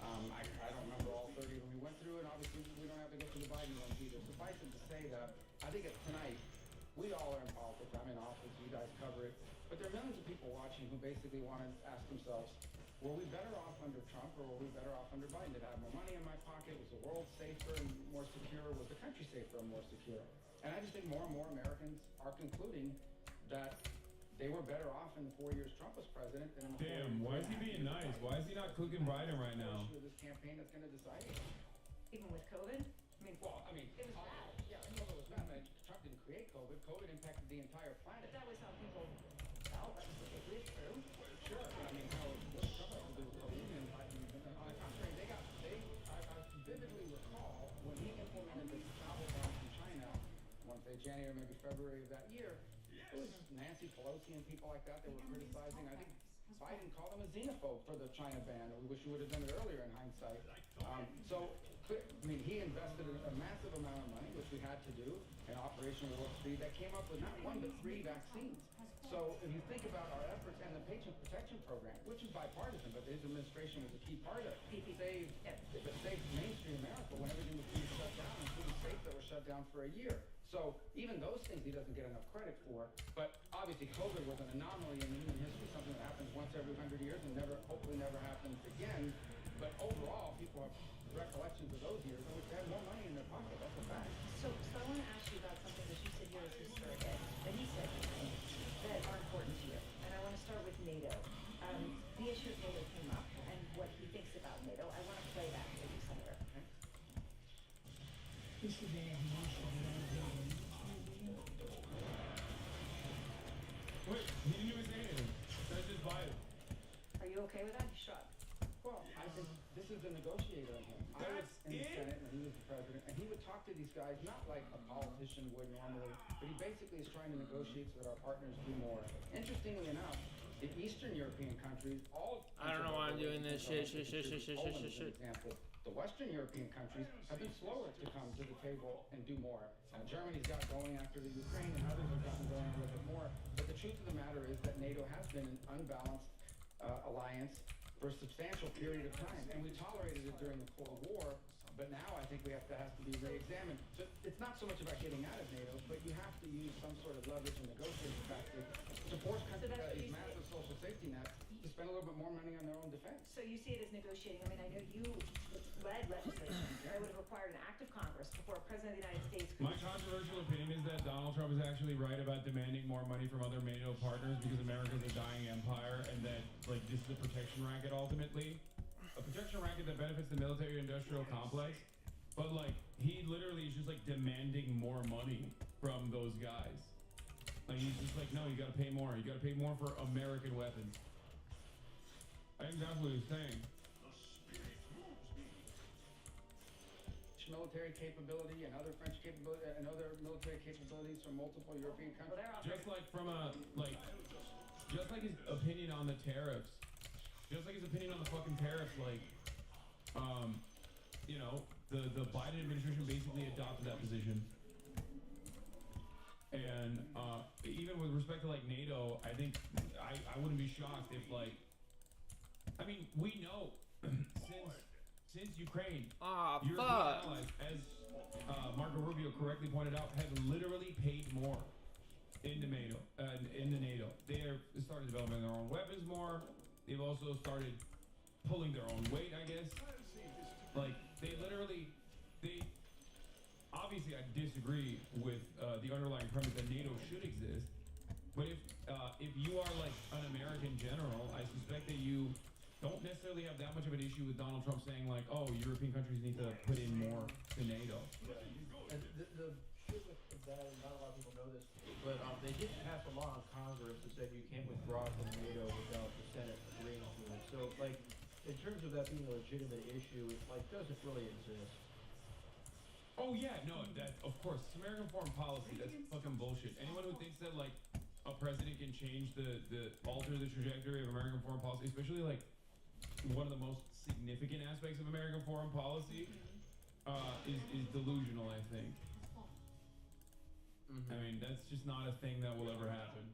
I don't remember all 30 when we went through it. Obviously, we don't have to go through the Biden ones either. Suffice it to say that I think tonight, we all are in politics. I'm in office. You guys cover it. But there are millions of people watching who basically want to ask themselves, were we better off under Trump or were we better off under Biden? Did I have more money in my pocket? Was the world safer and more secure? Was the country safer and more secure? And I just think more and more Americans are concluding that they were better off in the 4 years Trump was president than in the 4 years. Damn, why is he being nice? Why is he not cooking Biden right now? This campaign that's going to decide it. Even with COVID? It was bad. Yeah, I know it was bad. Trump didn't create COVID. COVID impacted the entire planet. But that was how people felt. That was what they lived through. Sure, but I mean, what Trump has to do with COVID and Biden? On the contrary, I vividly recall when he implemented the travel ban from China, I want to say January, maybe February of that year, it was Nancy Pelosi and people like that were criticizing. I think Biden called him a xenophobe for the China ban. We wish he would have done it earlier in hindsight. He invested a massive amount of money, which we had to do, in Operation Warp Speed, that came up with not 1 but 3 vaccines. So if you think about our efforts and the Patient Protection Program, which is bipartisan, but his administration was a key part of it, saved mainstream America when everything was being shut down, including states that were shut down for a year. So even those things he doesn't get enough credit for. But obviously COVID was an anomaly in human history, something that happens once every 100 years and hopefully never happens again. But overall, people have recollections of those years in which they had more money in their pocket. That's a fact. So I want to ask you about something that you said here as a surrogate, that he said that are important to you. And I want to start with NATO. The issue of NATO came up and what he thinks about NATO. I want to play that for you, Senator. This is the emotion Wait, he didn't even say anything. That's just Biden. Are you okay with that? You shrug. Well, I think this is the negotiator in him. I was in the Senate when he was the president, and he would talk to these guys not like a politician would normally, but he basically is trying to negotiate so that our partners do more. Interestingly enough, the Eastern European countries all... I don't know why I'm doing this. Shit. Example. The Western European countries have been slower to come to the table and do more. Germany's got going after the Ukraine, and others have gotten going a little bit more. But the truth of the matter is that NATO has been an unbalanced alliance for a substantial period of time, and we tolerated it during the Cold War, but now I think has to be re-examined. So it's not so much about getting out of NATO, but you have to use some sort of leverage and negotiating factor to force countries that have these massive social safety nets to spend a little bit more money on their own defense. So you see it as negotiating. I mean, I know you led legislation that would have required an act of Congress before a president of the United States could... My controversial opinion is that Donald Trump is actually right about demanding more money from other NATO partners because America is a dying empire, and that like this is a protection racket ultimately. A protection racket that benefits the military-industrial complex, but like he literally is just like demanding more money from those guys. Like he's just like, no, you gotta pay more. You gotta pay more for American weapons. I think that's what he's saying. Military capability and other French capability and other military capabilities from multiple European countries. Just like from a just like his opinion on the tariffs, just like his opinion on the fucking tariffs, like, you know, the Biden administration basically adopted that position. And even with respect to like NATO, I think I wouldn't be shocked if like, I mean, we know since Ukraine, European allies, as Marco Rubio correctly pointed out, have literally paid more into NATO. They have started developing their own weapons more. They've also started pulling their own weight, I guess. Like they obviously I disagree with the underlying premise that NATO should exist. But if you are like an American general, I suspect that you don't necessarily have that much of an issue with Donald Trump saying like, oh, European countries need to put in more to NATO. And the shit with that, and not a lot of people know this, but they did pass a law in Congress that said you can't withdraw from NATO without the Senate agreeing to it. So, like, in terms of that being a legitimate issue, it like doesn't really exist. Oh yeah, no, that of course, it's American foreign policy. That's fucking bullshit. Anyone who thinks that like a president can change alter the trajectory of American foreign policy, especially like one of the most significant aspects of American foreign policy, is delusional, I think. I mean, that's just not a thing that will ever happen.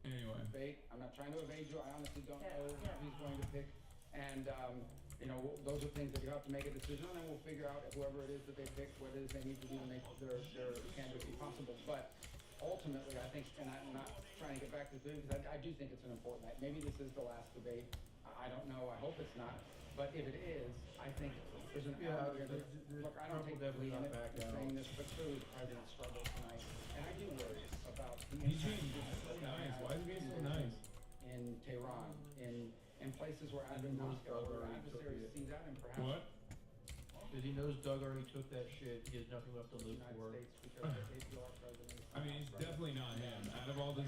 Anyway. I'm not trying to evade you. I honestly don't know who he's going to pick. And, you know, those are things that you have to make a decision on, and we'll figure out if whoever it is that they pick, what it is they need to do to make their candidacy possible. But ultimately, I think, and I'm not trying to get back to this because I do think it's an important night. Maybe this is the last debate. I don't know. I hope it's not. But if it is, I think there's an element here that, look, I don't take glee in it saying this, but clearly the president struggled tonight. And I do worry about the He's so nice. Why is he being so nice? In Tehran, in places where Moscow, where adversaries see that and perhaps... What? Because he knows Doug already took that shit. He has nothing left to live for. I mean, it's definitely not him. Out of all the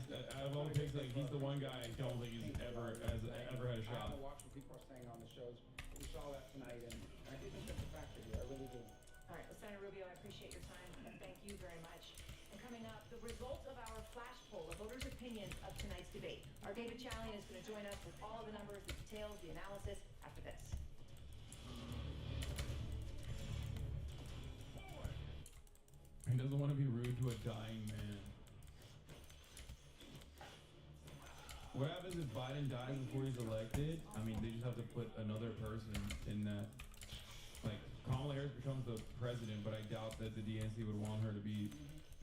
picks, like he's the one guy I don't think he's ever had a shot. I have to watch what people are saying on the shows. We saw that tonight, and I do think that's a factor here. I really do. All right, well, Senator Rubio, I appreciate your time, and thank you very much. And coming up, the results of our flash poll, the voters' opinions of tonight's debate. Our David Chalian is going to join us with all of the numbers, the details, the analysis after this. He doesn't want to be rude to a dying man. What happens if Biden dies before he's elected? I mean, they just have to put another person in that. Like, Kamala Harris becomes the president, but I doubt that the DNC would want her to be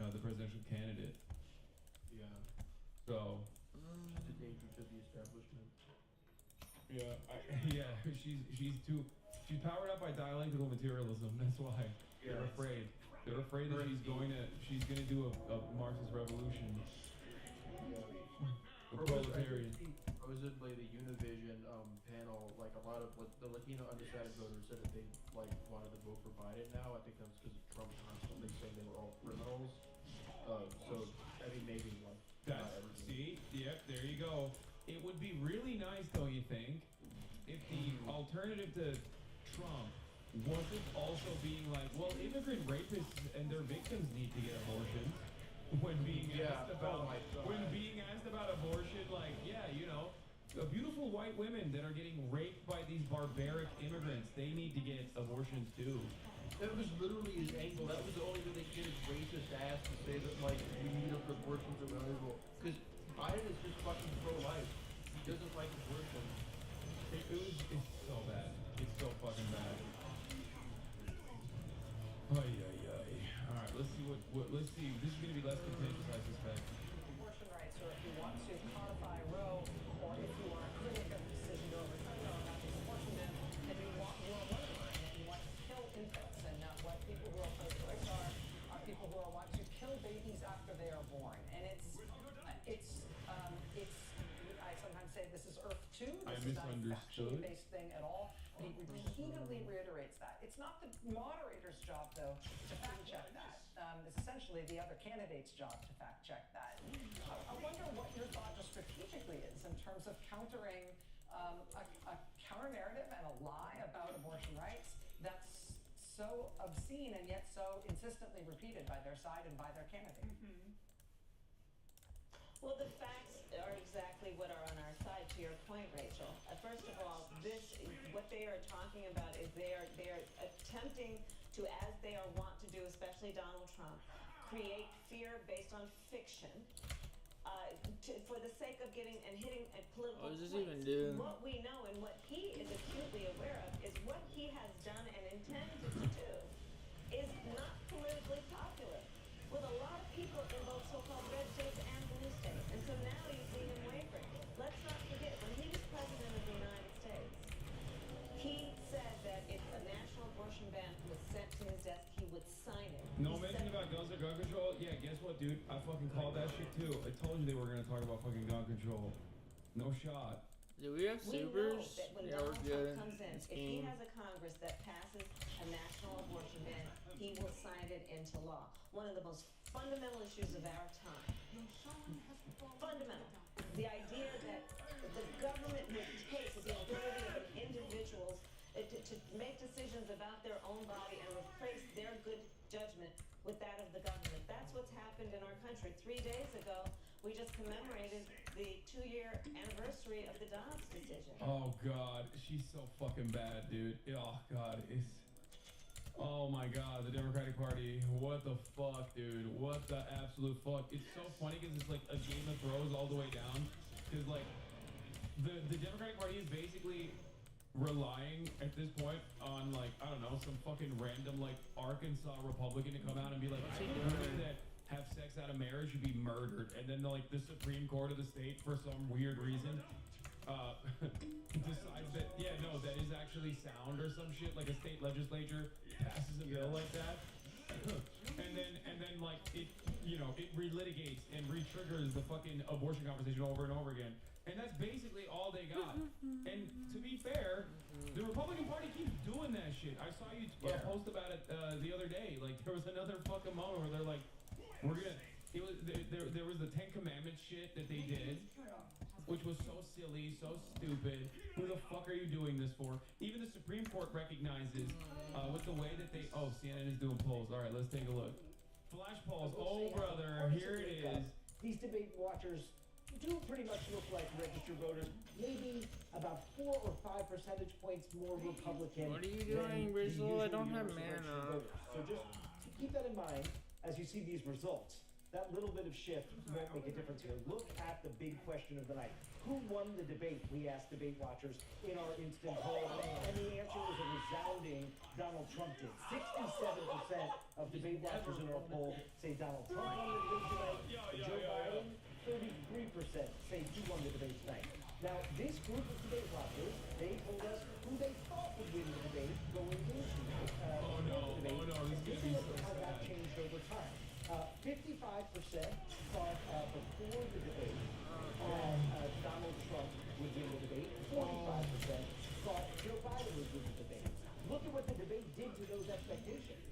the presidential candidate. Yeah. So. She's a danger to the establishment. Yeah, she's powered up by dialectical materialism. That's why they're afraid. They're afraid that she's gonna do a Marxist revolution. The proletarian. Supposedly the Univision panel, like a lot of the Latino undecided voters said that they like wanted to vote for Biden now. I think that's because of Trump constantly saying they were all criminals. So I mean maybe like See, yep, there you go. It would be really nice, don't you think, if the alternative to Trump wasn't also being like, well, immigrant rapists and their victims need to get abortions. When being asked about abortion, like, yeah, you know, the beautiful white women that are getting raped by these barbaric immigrants, they need to get abortions too. That was literally his angle. That was the only way they get his racist ass to say that, like, we need abortions are valuable. Because Biden is just fucking pro-life. He doesn't like abortion. It's so bad. It's so fucking bad. Alright, let's see let's see. This is gonna be less contentious, I suspect. Abortion rights are, if you this is Earth 2. I This is not a misunderstood. factually based thing at all. And he repeatedly reiterates that. It's not the moderator's job, though, to fact check that. It's essentially the other candidate's job to fact check that. I wonder what your thought just strategically is in terms of countering a counter narrative and a lie about abortion rights that's so obscene and yet so insistently repeated by their side and by their candidate. Well, the facts are exactly what are on our side, to your point, Rachel. First of all, what they are talking about is they are attempting to, as they are wont to do, especially Donald Trump, create fear based on fiction for the sake of getting and hitting a political What does this points. even do? What we know and what he is acutely aware of is what he has done and intended to do is not politically popular with a lot of people in both so-called red states and blue states. And so now you see him wavering. Let's not forget, when he was president of the United States, he said that if a national abortion ban was sent to his desk, he would sign it. No mention about guns or gun control? Yeah, guess what, dude? I fucking called that shit too. I told you they were gonna talk about fucking gun control. No shot. Do we have We know supers? that when Yeah, we're Donald good. Trump comes in, This if he game. has a Congress that passes a national abortion ban, he will sign it into law. One of the most fundamental issues of our time. Fundamental. The idea that the government would take the ability of individuals to make decisions about their own body and replace their good judgment with that of the government. That's what's happened in our country. 3 days ago, we just commemorated the 2-year anniversary of the Dobbs decision. Oh god, she's so fucking bad, dude. Oh god, oh my god, the Democratic Party. What the fuck, dude? What the absolute fuck? It's so funny because it's like a Game of Thrones all the way down. Because like the Democratic Party is basically relying at this point on like, I don't know, some fucking random like Arkansas Republican to come out and be like, women that have sex out of marriage should be murdered, and then like the Supreme Court of the state for some weird reason decides that that is actually sound or some shit, like a state legislature passes a bill like that. and then like it relitigates and re-triggers the fucking abortion conversation over and over again. And that's basically all they got. And to be fair, the Republican Party keeps doing that shit. I saw you post about it the other day. Like there was another fucking moment where they're like, there was the 10 Commandments shit that they did, which was so silly, so stupid. Who the fuck are you doing this for? Even the Supreme Court recognizes with the way that they. Oh, CNN is doing polls. All right, let's take a look. Flash polls. Oh, brother, here it is. These debate watchers do pretty much look like registered voters. Maybe about 4 or 5 percentage points more Republican. What are you doing, Brazil? I don't have mana. So just keep that in mind as you see these results. That little bit of shift won't make a difference here. Look at the big question of the night. Who won the debate? We asked debate watchers in our instant poll, and the answer was a resounding Donald Trump did. 67% of debate watchers in our poll say Donald Trump won the debate tonight. Joe Biden, 33% say he won the debate tonight. Now, this group of debate watchers, they told us who they thought would win the debate going into the debate. This is how that changed over time. 55% thought before the debate that Donald Trump would win the debate. 45% thought Joe Biden would win the debate. Look at what the debate did to those expectations.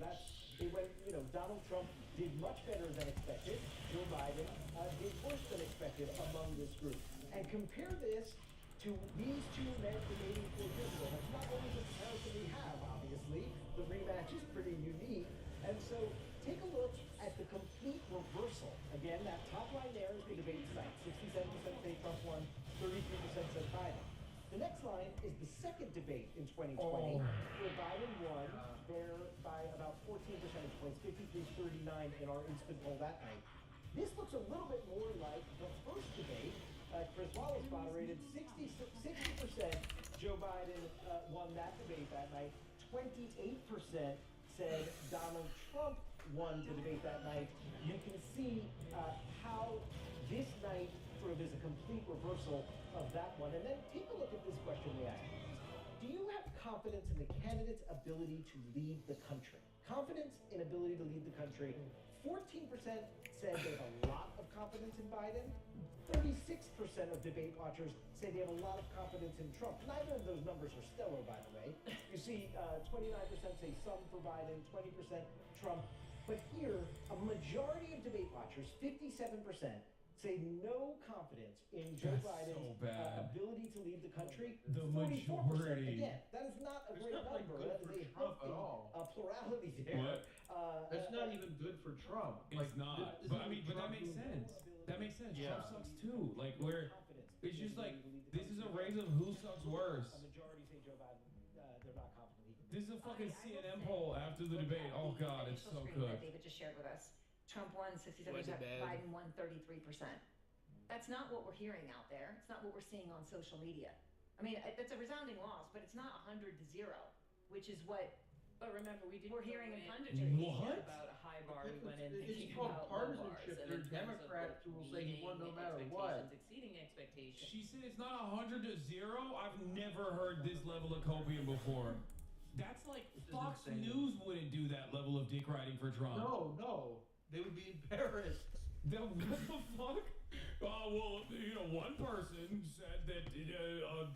It went, Donald Trump did much better than expected. Joe Biden did worse than expected among this group. And compare this to these two men debating for Israel. That's not always a comparison we have, obviously. The rematch is pretty unique. And so take a look at the complete reversal. Again, that top line there is the debate tonight. 67% say Trump won, 33% said Biden. The next line is the second debate in 2020, where Biden won there by about 14 percentage points, 53-39 in our instant poll that night. This looks a little bit more like the first debate. Chris Wallace moderated 60% Joe Biden won that debate that night. 28% said Donald Trump won the debate that night. You can see how this night sort of is a complete reversal of that one. And then take a look at this question we asked. Do you have confidence in the candidate's ability to lead the country? Confidence in ability to lead the country, 14% said they have a lot of confidence in Biden. 36% of debate watchers say they have a lot of confidence in Trump. Neither of those numbers are stellar, by the way. You see, 29% say some for Biden, 20% Trump. But here, a majority of debate watchers, 57%, say no confidence in Joe Biden's ability to lead the country. The 44%. majority. Again, that is not a great not like number. good That for is a Trump at healthy all. plurality there. That's not even good for Trump. It's not. But I mean, but that makes sense. That makes sense. Yeah. Trump sucks too. Like, where it's just like, this is a race of who sucks worse. A majority say Joe Biden, they're not confident. This is a fucking CNN poll after the debate. Oh God, it's so good. That David just shared with us. Trump won 67%, Was it bad? Biden won 33%. That's not what we're hearing out there. It's not what we're seeing on social media. I mean, it's a resounding loss, but it's not 100 to 0, which is what But remember, we did we're hearing in punditry. What? about a high bar. We went in It's thinking called about low bars, partisanship. and There in are terms of, Democrats like, who will say he won no meeting matter expectations, what. exceeding expectations. She said it's not 100 to 0. I've never heard this level of copium before. That's like Fox News wouldn't do that level of dick riding for Trump. No. They would be embarrassed. What the fuck? Well, you know, one person said that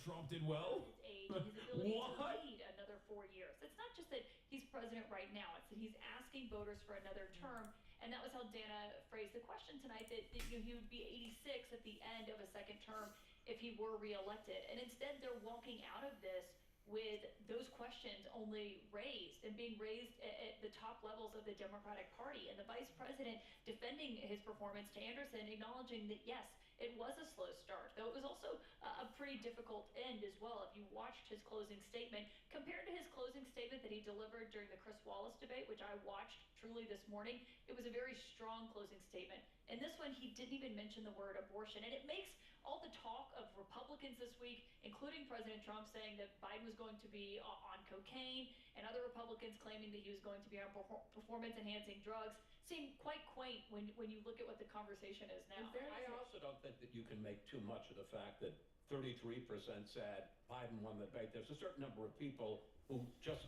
Trump did well. His ability What? to lead another 4 years. It's not just that he's president right now. It's that he's asking voters for another term. And that was how Dana phrased the question tonight, that he would be 86 at the end of a second term if he were reelected. And instead, they're walking out of this with those questions only raised and being raised at the top levels of the Democratic Party. And the vice president defending his performance to Anderson, acknowledging that, yes, it was a slow start, though it was also a pretty difficult end as well. If you watched his closing statement, compared to his closing statement that he delivered during the Chris Wallace debate, which I watched truly this morning, it was a very strong closing statement. And this one, he didn't even mention the word abortion. And it makes all the talk of Republicans this week, including President Trump saying that Biden was going to be on cocaine, and other Republicans claiming that he was going to be on performance-enhancing drugs, seem quite quaint when you look at what the conversation is now. I also don't think that you can make too much of the fact that 33% said Biden won the debate. There's a certain number of people who just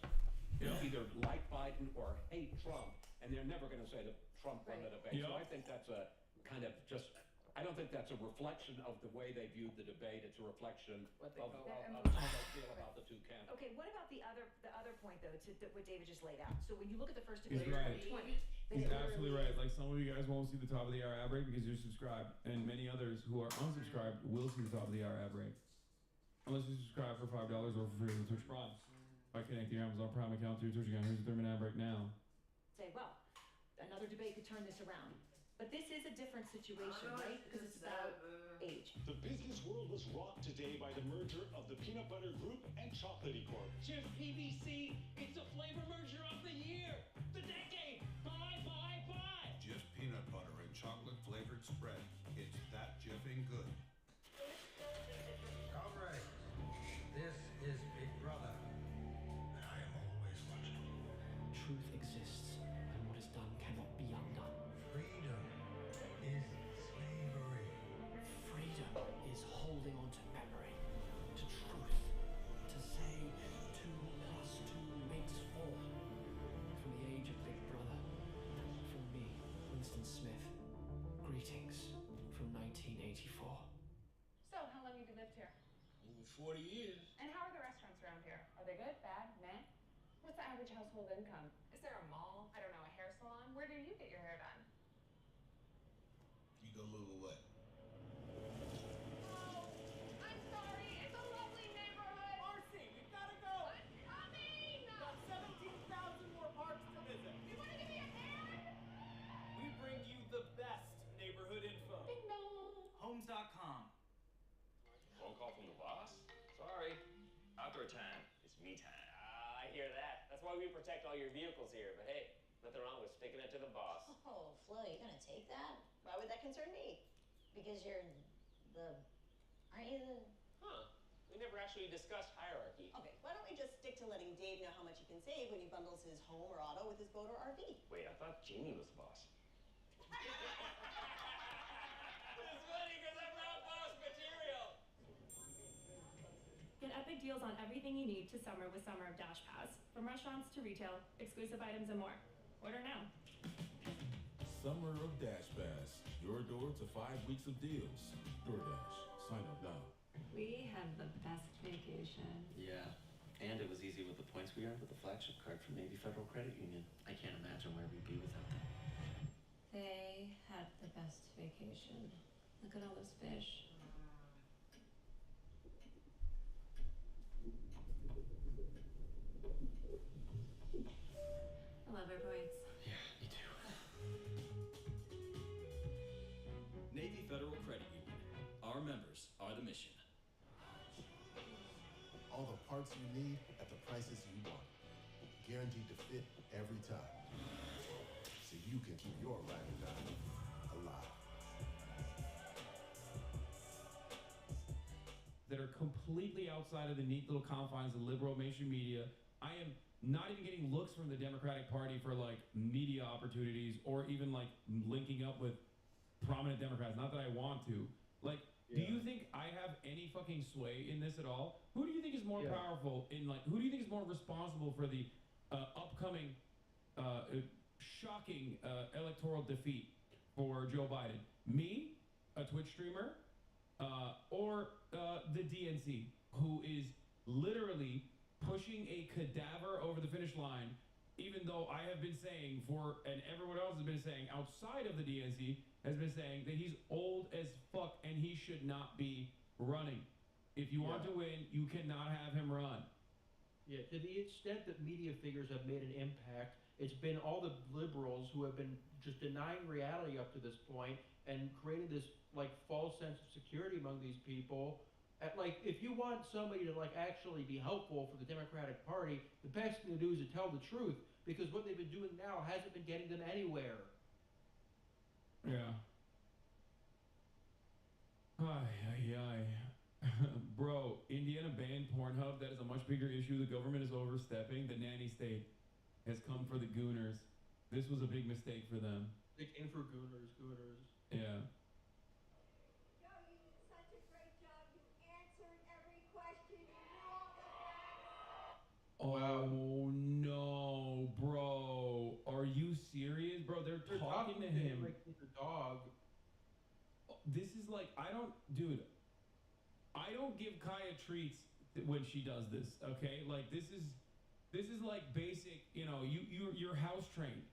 either like Biden or hate Trump, and they're never going to say that Trump won the debate. So I think that's a kind of just, I don't think that's a reflection of the way they viewed the debate. It's a reflection of how they feel about the two candidates. Okay, what about the other point, though, to what David just laid out? So when you look at the first He's debate right. in 2020, then He's it absolutely literally right. Like, some of you guys won't see the top of the hour ad break because you're subscribed, and many others who are unsubscribed will see the top of the hour ad break. Unless you subscribe for $5 or for free with Twitch Prime. By connecting your Amazon Prime account to your Twitch account. Here's the 30-minute ad break now. say, well, another debate could turn this around. But this is a different situation, right? Because it's about age. The business world was rocked today by the merger of the Peanut Butter Group and Chocolatey Corp. Jif PBC, it's the flavor merger of the year, the decade. Buy, buy, buy. Jif peanut butter and chocolate flavored spread. It's that jiffing good. Comrades, this is Big Brother. And I am always watching. Truth exists, and what is done cannot be undone. Freedom is slavery. Freedom is holding on to memory, to truth, to say 2 + 2 makes 4. From the age of Big Brother, from me, Winston Smith, greetings from 1984. So, how long have you lived here? Over 40 years. And how are the restaurants around here? Are they good, bad, meh? What's the average household income? Is there a mall? I don't know, a hair salon? Where do you get your hair done? You go Little Way. I'm sorry, it's a lovely neighborhood. Marcy, you gotta go. I'm coming. Got 17,000 more parks to visit. You want to give me a hand? We bring you the best neighborhood info. Ding dong. Homes.com. Phone call from the boss? Sorry. Outdoor time. It's me time. I hear that. That's why we protect all your vehicles here. But hey, nothing wrong with sticking it to the boss. Oh, Flo, you're gonna take that? Why would that concern me? Because you're aren't you the... Huh. We never actually discussed hierarchy. Okay, why don't we just stick to letting Dave know how much he can save when he bundles his home or auto with his boat or RV? Wait, I thought Jamie was the boss. It's funny because I'm not boss material. Get epic deals on everything you need to summer with Summer of Dash Pass. From restaurants to retail, exclusive items and more. Order now. Summer of Dash Pass. Your door to 5 weeks of deals. DoorDash. Sign up now. We had the best vacation. Yeah, and it was easy with the points we earned with the flagship card from Navy Federal Credit Union. I can't imagine where we'd be without them. They had the best vacation. Look at all those fish. 11 points. Yeah, me too. Navy Federal Credit Union. Our members are the mission. All the parts you need at the prices you want. Guaranteed to fit every time. So you can keep your ride or die alive. That are completely outside of the neat little confines of liberal mainstream media. I am not even getting looks from the Democratic Party for like media opportunities or even like linking up with prominent Democrats. Not that I want to. Like, do you think I have any fucking sway in this at all? Who do you think is more powerful in like? Who do you think is more responsible for the upcoming shocking electoral defeat for Joe Biden? Me, a Twitch streamer, or the DNC, who is literally pushing a cadaver over the finish line, even though I have been saying and everyone else has been saying outside of the DNC has been saying that he's old as fuck and he should not be running. If you want to win, you cannot have him run. Yeah, to the extent that media figures have made an impact, it's been all the liberals who have been just denying reality up to this point and creating this like false sense of security among these people. Like, if you want somebody to like actually be helpful for the Democratic Party, the best thing to do is to tell the truth, because what they've been doing now hasn't been getting them anywhere. Yeah. Ay. Bro, Indiana banned Pornhub. That is a much bigger issue. The government is overstepping. The nanny state has come for the gooners. This was a big mistake for them. They came for gooners. Yeah. Oh no, bro. Are you serious? Bro, they're talking to him. Like he's a dog. This is like, I don't give Kaya treats when she does this, okay? Like, this is like basic, you're house trained.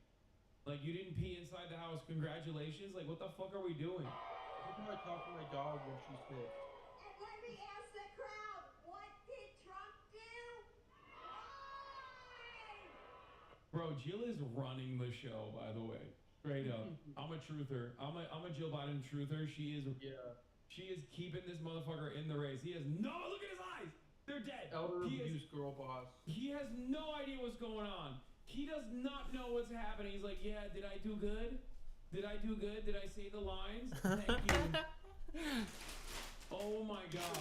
Like, you didn't pee inside the house. Congratulations. Like, what the fuck are we doing? How do I talk to my dog when she's pissed? And let me ask the crowd, what did Trump do? Bro, Jill is running the show, by the way. Straight up. I'm a truther. I'm a Jill Biden truther. She is keeping this motherfucker in the race. He has look at his eyes. They're dead. Elder abuse girl boss. He has no idea what's going on. He does not know what's happening. He's like, yeah, did I do good? Did I do good? Did I say the lines? Thank you. Oh my god.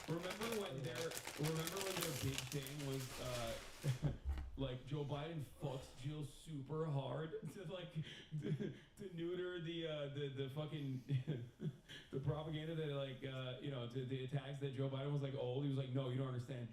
Remember when their big thing was like Joe Biden fucks Jill super hard to like to neuter the fucking the propaganda that like to the attacks that Joe Biden was like old. He was like, no, you don't understand.